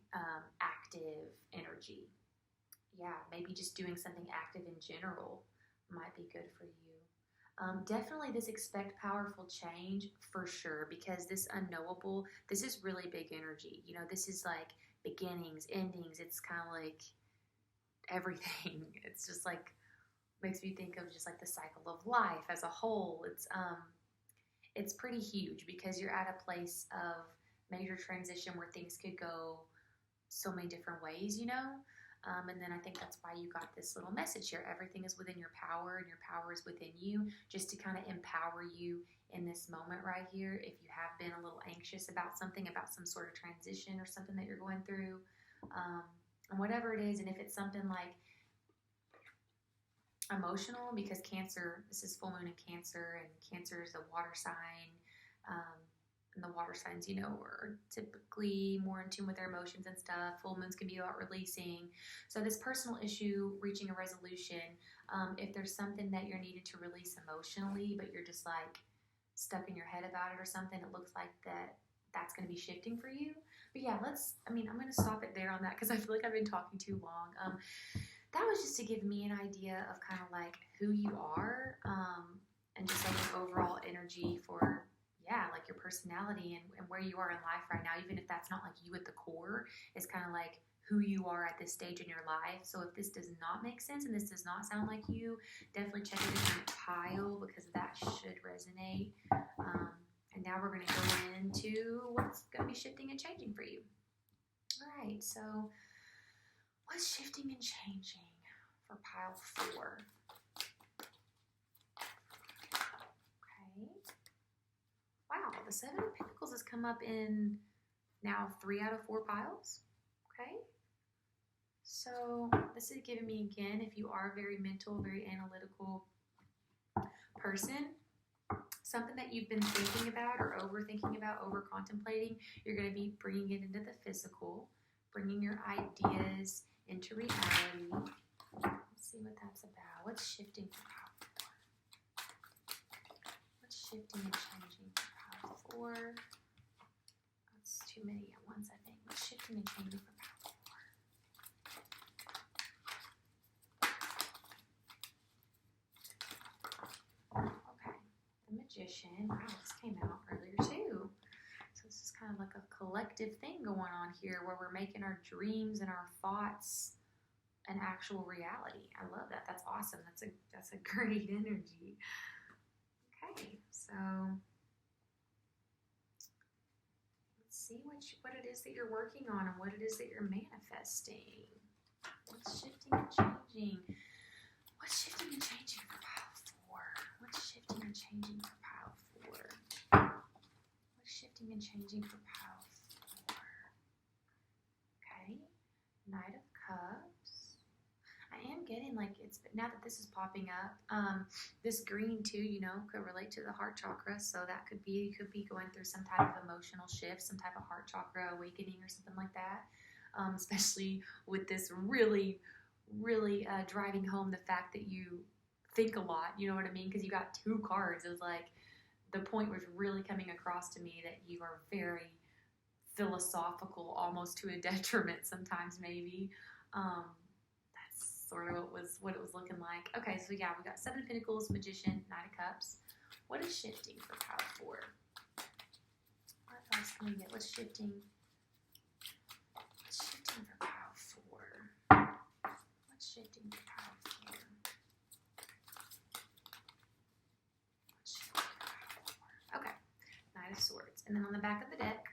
active energy. Yeah, maybe just doing something active in general might be good for you. Definitely this expect powerful change for sure, because this unknowable, this is really big energy. You know, this is like beginnings, endings. It's kind of like everything. It's just like, makes me think of just like the cycle of life as a whole. It's pretty huge, because you're at a place of major transition where things could go so many different ways, you know? And then I think that's why you got this little message here. Everything is within your power, and your power is within you, just to kind of empower you in this moment right here. If you have been a little anxious about something, about some sort of transition or something that you're going through, and whatever it is, and if it's something like emotional, because Cancer, this is full moon in Cancer, and Cancer is a water sign. And the water signs, you know, are typically more in tune with their emotions and stuff. Full moons can be about releasing. So this personal issue, reaching a resolution, if there's something that you're needed to release emotionally, but you're just like stuck in your head about it or something, it looks like that's going to be shifting for you. But yeah, I'm going to stop it there on that, because I feel like I've been talking too long. That was just to give me an idea of kind of like who you are, and just like an overall energy for, yeah, like your personality and where you are in life right now, even if that's not like you at the core, is kind of like who you are at this stage in your life. So if this does not make sense and this does not sound like you, definitely check a different pile because that should resonate. And now we're going to go into what's going to be shifting and changing for you. All right, so what's shifting and changing for pile 4? Okay. Wow, the 7 of Pentacles has come up in now 3 out of 4 piles. Okay. So this is giving me, again, if you are a very mental, very analytical person, something that you've been thinking about or overthinking about, over contemplating, you're going to be bringing it into the physical, bringing your ideas into reality. Let's see what that's about. What's shifting for pile 4? What's shifting and changing for pile 4? That's too many at once, I think. What's shifting and changing for pile 4? Magician. Wow, this came out earlier too. So this is kind of like a collective thing going on here where we're making our dreams and our thoughts an actual reality. I love that. That's awesome. That's a great energy. Okay, so let's see what it is that you're working on and what it is that you're manifesting. What's shifting and changing? What's shifting and changing for pile 4? What's shifting and changing for pile 4? What's shifting and changing for pile 4? Okay, Knight of Cups. I am getting like now that this is popping up, this green too, you know, could relate to the heart chakra. So that could be going through some type of emotional shift, some type of heart chakra awakening or something like that. Especially with this really driving home the fact that you think a lot, you know what I mean? Because you got 2 cards. It was like the point was really coming across to me that you are very philosophical, almost to a detriment sometimes, maybe. That's sort of what it was looking like. Okay, so yeah, we got 7 of Pentacles, Magician, Knight of Cups. What is shifting for pile 4? What else can we get? What's shifting? What's shifting for pile 4? What's shifting for pile 4? Okay, Knight of Swords. And then on the back of the deck,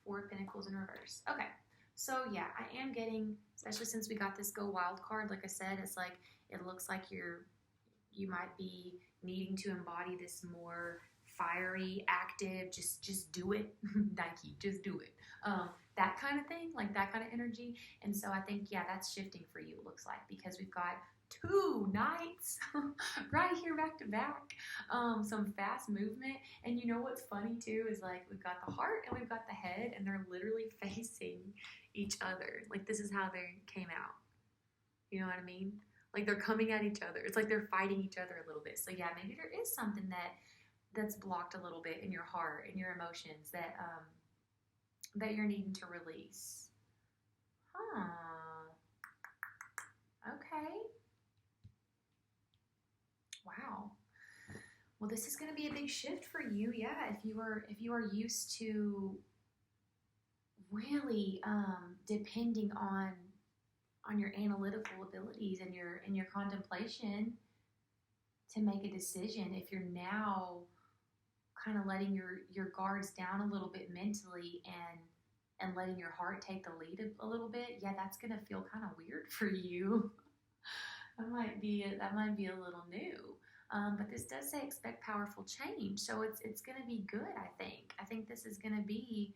4 of Pentacles in reverse. Okay, so yeah, I am getting, especially since we got this Go Wild card, like I said, it's like, it looks like you might be needing to embody this more fiery, active, just do it, Nike, just do it. That kind of thing, like that kind of energy. And so I think, yeah, that's shifting for you, it looks like, because we've got 2 knights right here back to back. Some fast movement. And you know what's funny too is like we've got the heart and we've got the head and they're literally facing each other. Like this is how they came out. You know what I mean? Like they're coming at each other. It's like they're fighting each other a little bit. So yeah, maybe there is something that's blocked a little bit in your heart and your emotions that you're needing to release. Okay. Wow. Well, this is going to be a big shift for you. Yeah, if you are used to really depending on your analytical abilities and your contemplation to make a decision, if you're now kind of letting your guards down a little bit mentally and letting your heart take the lead a little bit, yeah, that's going to feel kind of weird for you. that might be a little new. But this does say expect powerful change. So it's going to be good, I think. I think this is going to be,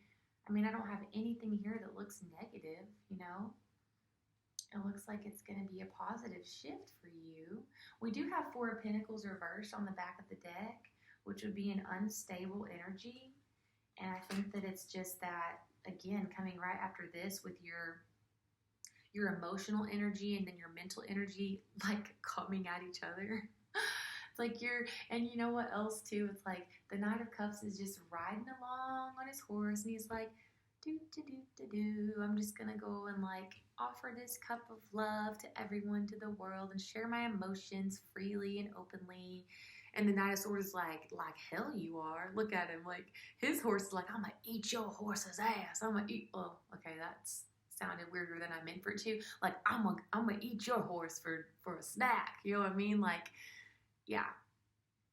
I mean, I don't have anything here that looks negative, you know. It looks like it's going to be a positive shift for you. We do have 4 of Pentacles reversed on the back of the deck, which would be an unstable energy. And I think that it's just that, again, coming right after this with your emotional energy and then your mental energy, like coming at each other. It's like and you know what else too? It's like the Knight of Cups is just riding along on his horse and he's like, I'm just gonna go and like offer this cup of love to everyone, to the world, and share my emotions freely and openly. And the Knight of Swords is like hell you are. Look at him. Like, his horse is like, I'm going to eat your horse's ass. I'm going to eat. Well, okay, that's sounded weirder than I meant for it to. Like, I'm gonna eat your horse for a snack. You know what I mean? Like, yeah.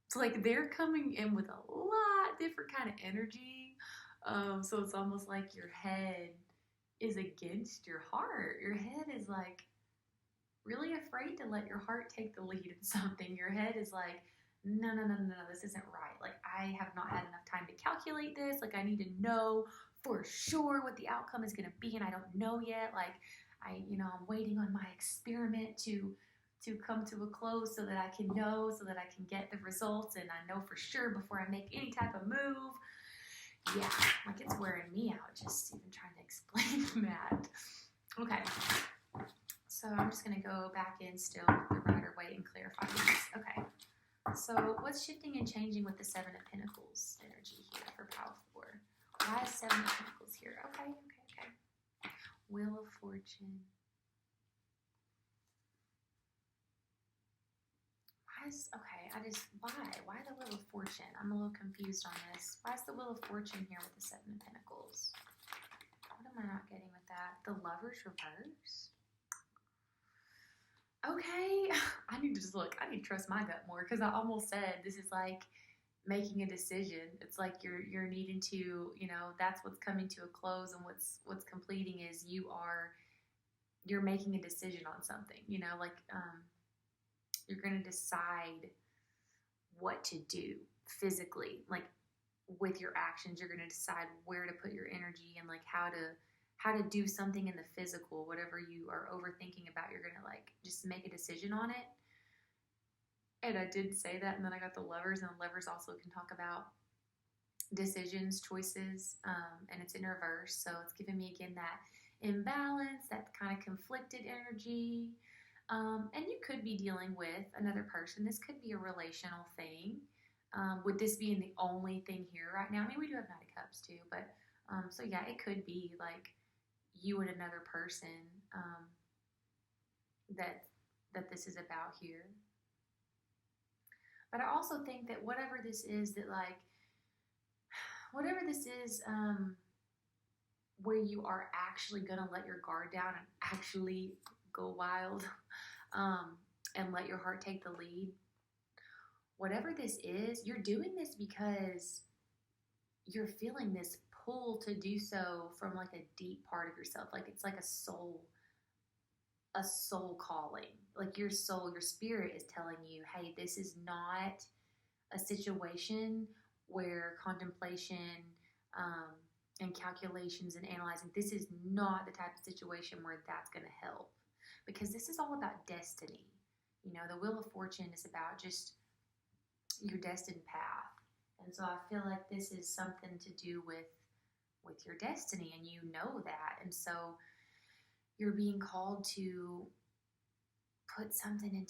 So, like, they're coming in with a lot different kind of energy. So it's almost like your head is against your heart. Your head is like really afraid to let your heart take the lead in something. Your head is like, no, this isn't right. Like, I have not had enough time to calculate this. Like, I need to know for sure what the outcome is going to be, and I don't know yet. Like, I'm waiting on my experiment to come to a close so that I can know, so that I can get the results, and I know for sure before I make any type of move. Yeah, like, it's wearing me out just even trying to explain that. Okay. So I'm just going to go back in still with the Rider-Waite and clarify this. Okay. So what's shifting and changing with the Seven of Pentacles energy here for pile 4? Why is Seven of Pentacles here? Okay. Wheel of Fortune. Why the Wheel of Fortune? I'm a little confused on this. Why is the Wheel of Fortune here with the Seven of Pentacles? What am I not getting with that? The Lover's reverse? Okay, I need to trust my gut more, because I almost said this is like making a decision. It's like you're needing to, that's what's coming to a close, and what's completing is you're making a decision on something, you're going to decide what to do physically, like with your actions. You're going to decide where to put your energy and like how to do something in the physical. Whatever you are overthinking about, you're going to like just make a decision on it. And I did say that, and then I got the Lovers, and the Lovers also can talk about decisions, choices, and it's in reverse. So it's giving me again that imbalance, that kind of conflicted energy. And you could be dealing with another person. This could be a relational thing. With this being the only thing here right now, I mean, we do have Knight of Cups too, but so yeah, it could be like you and another person that this is about here. But I also think that whatever this is, where you are actually going to let your guard down and actually go wild, and let your heart take the lead. Whatever this is, you're doing this because you're feeling this pull to do so from like a deep part of yourself. Like, it's like a soul calling. Like, your soul, your spirit is telling you, hey, this is not a situation where contemplation and calculations and analyzing, this is not the type of situation where that's going to help. Because this is all about destiny. The Wheel of Fortune is about just your destined path. And so I feel like this is something to do with your destiny, and you know that. And so you're being called to put something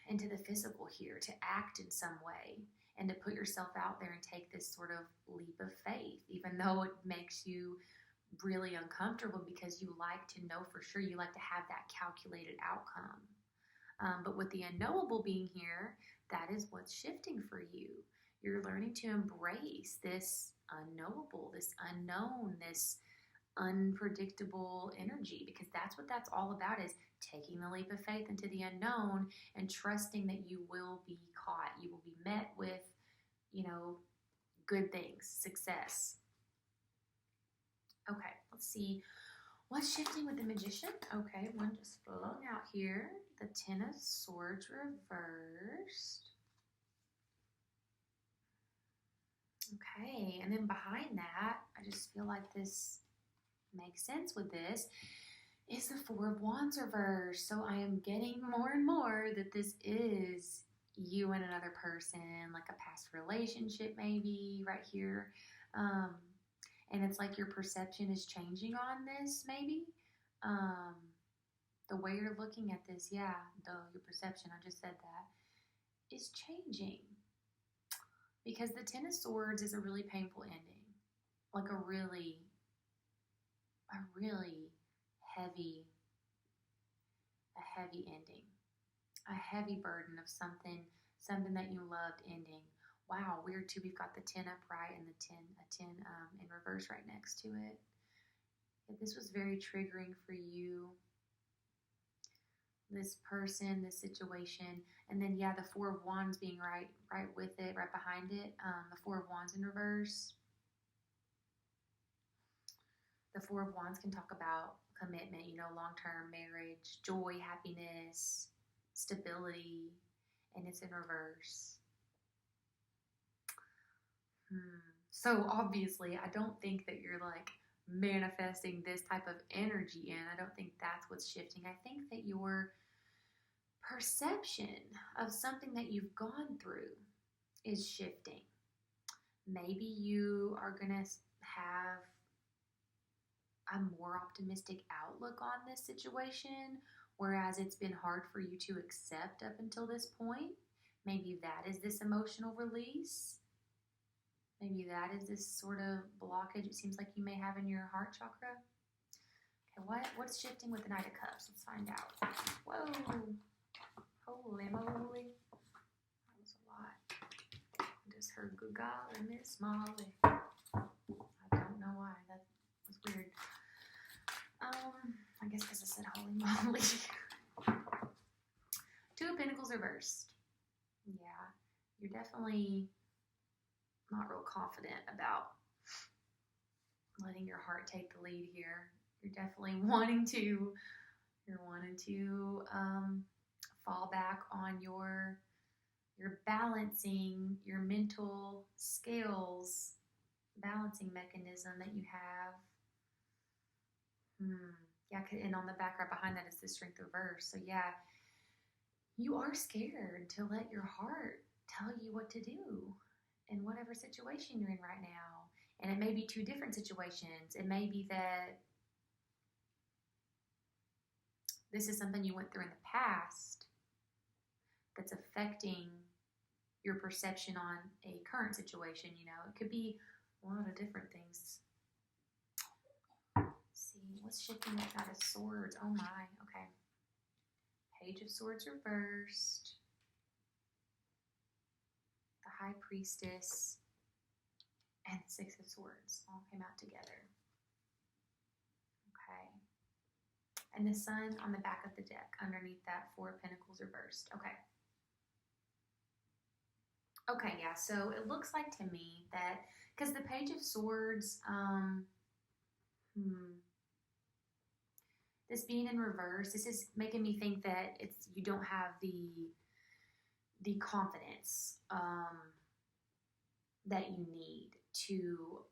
into the physical here, to act in some way, and to put yourself out there and take this sort of leap of faith, even though it makes you really uncomfortable, because you like to know for sure, you like to have that calculated outcome. But with the unknowable being here, that is what's shifting for you. You're learning to embrace this unknowable, this unknown, this unpredictable energy, because that's what that's all about, is taking the leap of faith into the unknown and trusting that you will be caught. You will be met with, good things, success. Okay, let's see. What's shifting with the Magician? Okay, one just flown out here. The Ten of Swords reversed. Okay, and then behind that, I just feel like this makes sense with this, is the Four of Wands reversed. So I am getting more and more that this is you and another person, like a past relationship maybe right here. And it's like your perception is changing on this maybe. The way you're looking at this, your perception, I just said that, is changing. Because the Ten of Swords is a really painful ending. Like a really heavy ending. A heavy burden of something something that you loved ending. Wow, weird too. We've got the 10 upright and a 10 in reverse right next to it. If this was very triggering for you, this person, this situation, and then yeah, the 4 of Wands being right with it, right behind it. The 4 of Wands in reverse. The 4 of Wands can talk about commitment, long-term marriage, joy, happiness, stability, and it's in reverse. So obviously, I don't think that you're like manifesting this type of energy in. I don't think that's what's shifting. I think that your perception of something that you've gone through is shifting. Maybe you are going to have a more optimistic outlook on this situation, whereas it's been hard for you to accept up until this point. Maybe that is this emotional release. Maybe that is this sort of blockage it seems like you may have in your heart chakra. Okay, what's shifting with the Knight of Cups? Let's find out. Whoa. Holy moly. That was a lot. I just heard good golly, Miss Molly. I don't know why. That was weird. I guess because I said holy moly. 2 of Pentacles reversed. Yeah, you're definitely not real confident about letting your heart take the lead here. You're definitely wanting to fall back on your balancing, your mental scales, balancing mechanism that you have. Yeah, and on the back right behind that is the Strength reverse. So yeah, you are scared to let your heart tell you what to do in whatever situation you're in right now. And it may be 2 different situations. It may be that this is something you went through in the past that's affecting your perception on a current situation. It could be a lot of different things. Let's see, what's shifting with Knight of Swords? Oh my, okay. Page of Swords reversed. The High Priestess and 6 of Swords all came out together. Okay. And the Sun on the back of the deck underneath that 4 of Pentacles reversed. Okay. Okay, yeah, so it looks like to me that, because the Page of Swords, this being in reverse, this is making me think that you don't have the confidence that you need to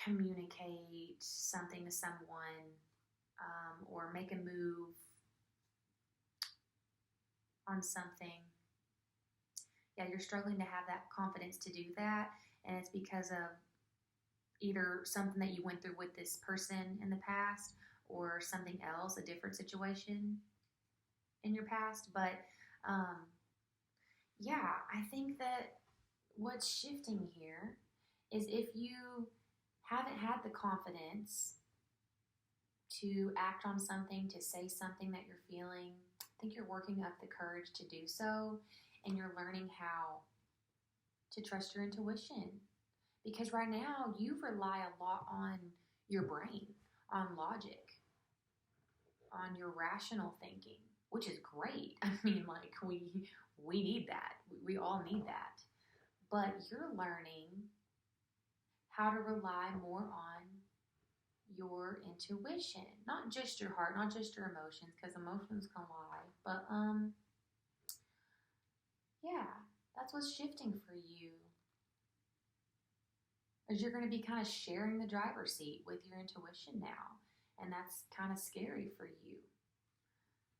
communicate something to someone or make a move on something. Yeah, you're struggling to have that confidence to do that, and it's because of either something that you went through with this person in the past or something else, a different situation in your past. But yeah, I think that what's shifting here is if you haven't had the confidence to act on something, to say something that you're feeling, I think you're working up the courage to do so, and you're learning how to trust your intuition. Because right now, you rely a lot on your brain, on logic, on your rational thinking, which is great. I mean, like, we need that. We all need that. But you're learning how to rely more on your intuition. Not just your heart, not just your emotions, because emotions can lie. But, yeah, that's what's shifting for you. Is you're going to be kind of sharing the driver's seat with your intuition now. And that's kind of scary for you.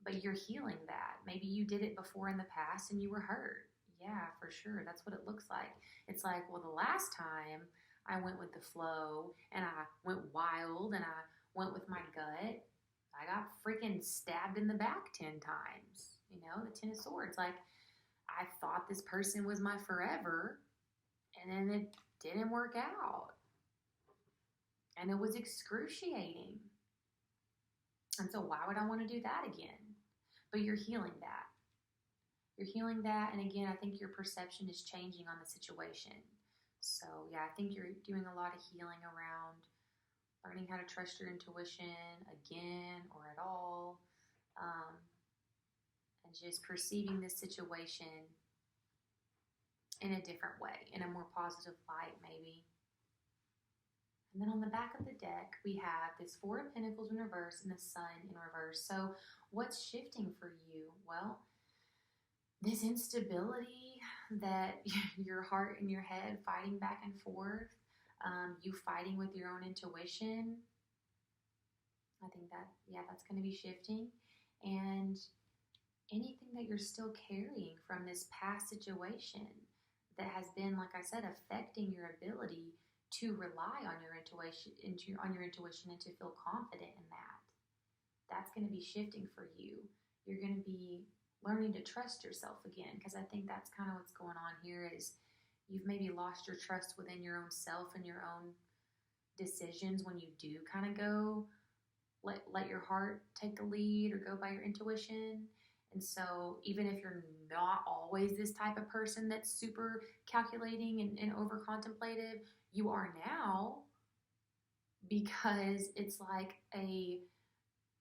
But you're healing that. Maybe you did it before in the past and you were hurt. Yeah, for sure. That's what it looks like. It's like, well, the last time I went with the flow and I went wild and I went with my gut, I got freaking stabbed in the back 10 times. The 10 of Swords. Like, I thought this person was my forever, and then it didn't work out. And it was excruciating. And so why would I want to do that again? But you're healing that. you're healing that. And again, I think your perception is changing on the situation. So yeah, I think you're doing a lot of healing around learning how to trust your intuition again or at all, um, and just perceiving this situation in a different way, in a more positive light, maybe. And then on the back of the deck, we have this Four of Pentacles in reverse and the Sun in reverse. So what's shifting for you? Well, this instability that your heart and your head fighting back and forth, you fighting with your own intuition. I think that, yeah, that's going to be shifting. And anything that you're still carrying from this past situation that has been, like I said, affecting your ability to rely on your intuition, and to feel confident in that. That's going to be shifting for you. You're going to be learning to trust yourself again, because I think that's kind of what's going on here is you've maybe lost your trust within your own self and your own decisions when you do kind of go let your heart take the lead or go by your intuition. And so even if you're not always this type of person that's super calculating and over contemplative, you are now, because it's like a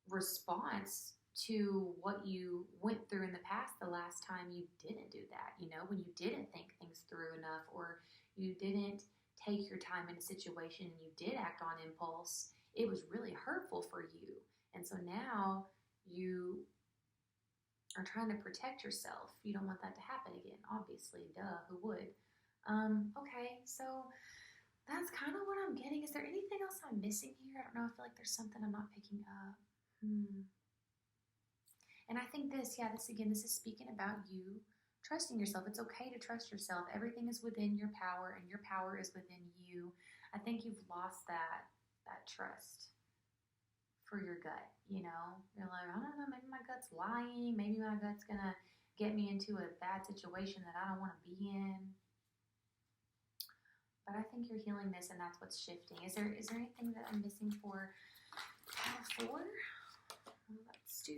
response to what you went through in the past the last time you didn't do that, when you didn't think things through enough, or you didn't take your time in a situation and you did act on impulse. It was really hurtful for you. And so now you are trying to protect yourself. You don't want that to happen again, obviously. Duh, who would? Okay, so that's kind of what I'm getting. Is there anything else I'm missing here? I don't know. I feel like there's something I'm not picking up. And I think this is speaking about you trusting yourself. It's okay to trust yourself. Everything is within your power, and your power is within you. I think you've lost that trust for your gut. You're like, I don't know, maybe my gut's lying. Maybe my gut's gonna get me into a bad situation that I don't want to be in. But I think you're healing this, and that's what's shifting. Is there anything that I'm missing for Pile 4? Let's do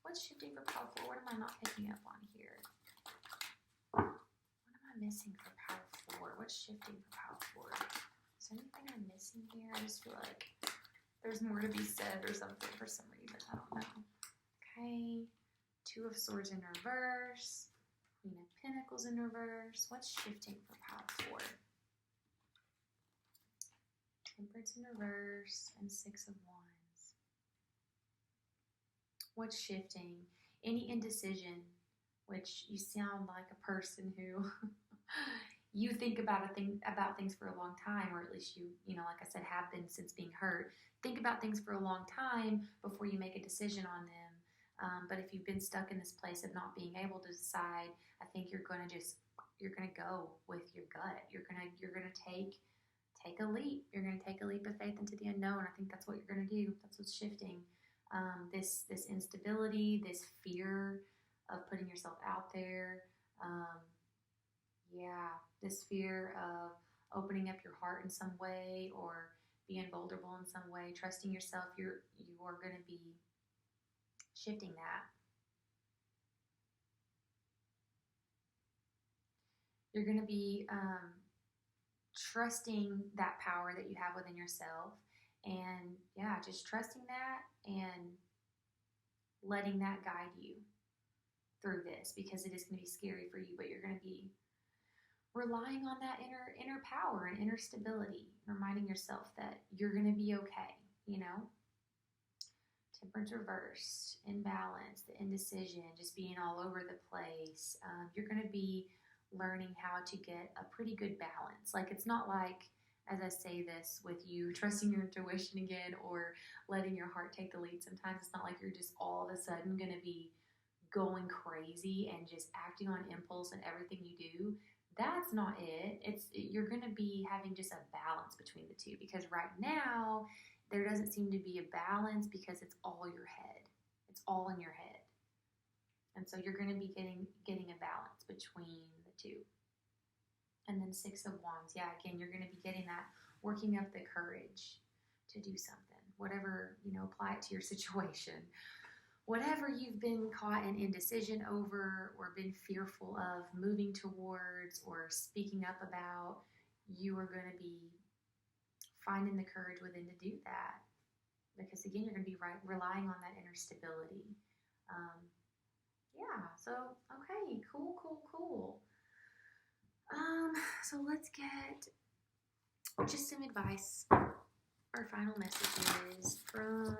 what's shifting for Pile 4? What am I not picking up on here? What am I missing for Pile 4? What's shifting for Pile 4? Is there anything I'm missing here? I just feel like there's more to be said or something for some reason. I don't know. Okay. Two of Swords in reverse. Queen of Pentacles in reverse. What's shifting for Pile 4? Temperance in reverse and Six of Wands. What's shifting? Any indecision, which you sound like a person who you think about things for a long time, or at least you like I said, have been since being hurt. Think about things for a long time before you make a decision on them. But if you've been stuck in this place of not being able to decide, I think you're gonna go with your gut. You're gonna take a leap. You're gonna take a leap of faith into the unknown. I think that's what you're gonna do. That's what's shifting. This instability, this fear of putting yourself out there. This fear of opening up your heart in some way, or being vulnerable in some way, trusting yourself. You are going to be shifting that. You're going to be trusting that power that you have within yourself, and just trusting that and letting that guide you through this, because it is going to be scary for you, but you're going to be relying on that inner power and inner stability, reminding yourself that you're going to be okay, Temperance reversed, imbalance, the indecision, just being all over the place. You're going to be learning how to get a pretty good balance. Like, it's not like, as I say this, with you trusting your intuition again or letting your heart take the lead. Sometimes it's not like you're just all of a sudden going to be going crazy and just acting on impulse in everything you do. That's not it. You're going to be having just a balance between the two, because right now there doesn't seem to be a balance because it's all your head. It's all in your head. And so you're going to be getting a balance between the two. And then Six of Wands. Yeah, again, you're going to be getting that, working up the courage to do something. Whatever, apply it to your situation. whatever you've been caught in indecision over or been fearful of moving towards or speaking up about, you are going to be finding the courage within to do that. Because again, you're going to be relying on that inner stability. Um, yeah, so, okay, cool, cool, cool. So let's get just some advice. Our final message is from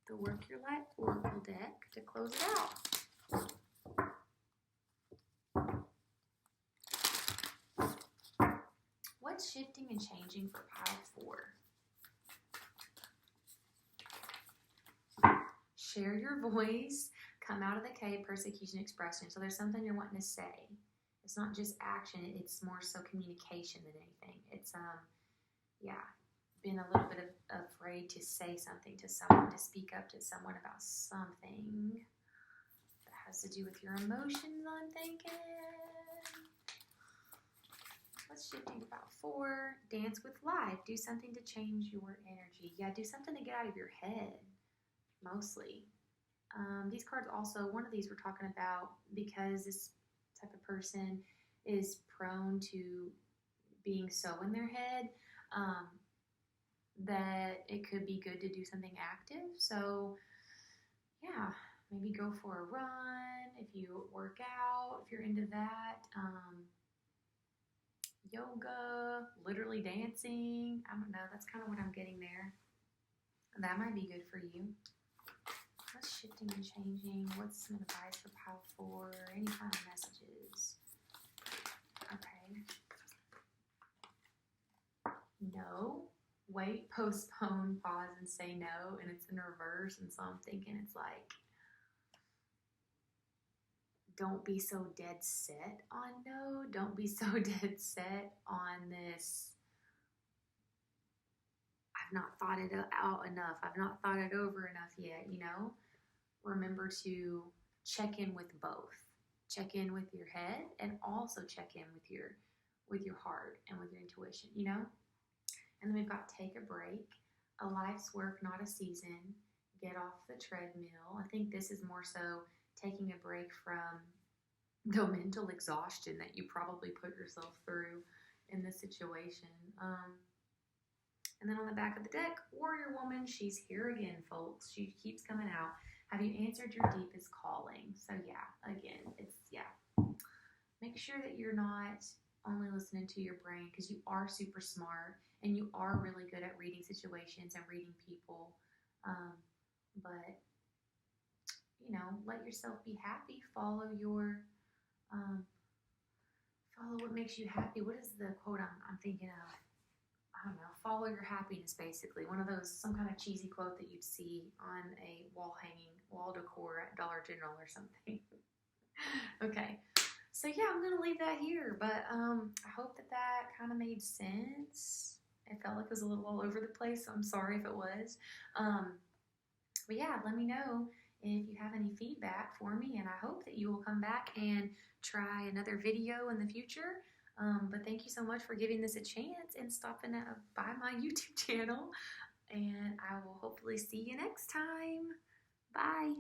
the Work Your Life Oracle deck to close it out. What's shifting and changing for pile 4? Share your voice. Come out of the cave, persecution, expression. So there's something you're wanting to say. It's not just action. It's more so communication than anything. It's, being a little bit afraid to say something to someone, to speak up to someone about something that has to do with your emotions, I'm thinking. What's shifting to pile 4? Dance with life. Do something to change your energy. Yeah, do something to get out of your head, mostly. These cards also, one of these we're talking about because this type of person is prone to being so in their head that it could be good to do something active. So, yeah, maybe go for a run if you work out, if you're into that. Yoga, literally dancing. I don't know. That's kind of what I'm getting there. That might be good for you. What's shifting and changing? What's some advice for pile 4? Any kind of messages? Okay. No. Wait, postpone, pause, and say no. And it's in reverse. And so I'm thinking it's like, don't be so dead set on no. Don't be so dead set on this. I've not thought it out enough. I've not thought it over enough yet, you know? Remember to check in with both. Check in with your head and also check in with your heart and with your intuition, you know? And then we've got take a break, a life's work, not a season, get off the treadmill. I think this is more so taking a break from the mental exhaustion that you probably put yourself through in this situation. And then on the back of the deck, Warrior Woman, she's here again, folks. She keeps coming out. Have you answered your deepest calling? So yeah, again, make sure that you're not only listening to your brain, because you are super smart and you are really good at reading situations and reading people. But, you know, let yourself be happy. Follow what makes you happy. What is the quote I'm thinking of? I don't know, follow your happiness, basically. One of those, some kind of cheesy quote that you'd see on a wall decor at Dollar General or something. Okay, so yeah, I'm going to leave that here, but I hope that kind of made sense. It felt like it was a little all over the place, so I'm sorry if it was. But yeah, let me know if you have any feedback for me, and I hope that you will come back and try another video in the future. But thank you so much for giving this a chance and stopping by my YouTube channel. And I will hopefully see you next time. Bye.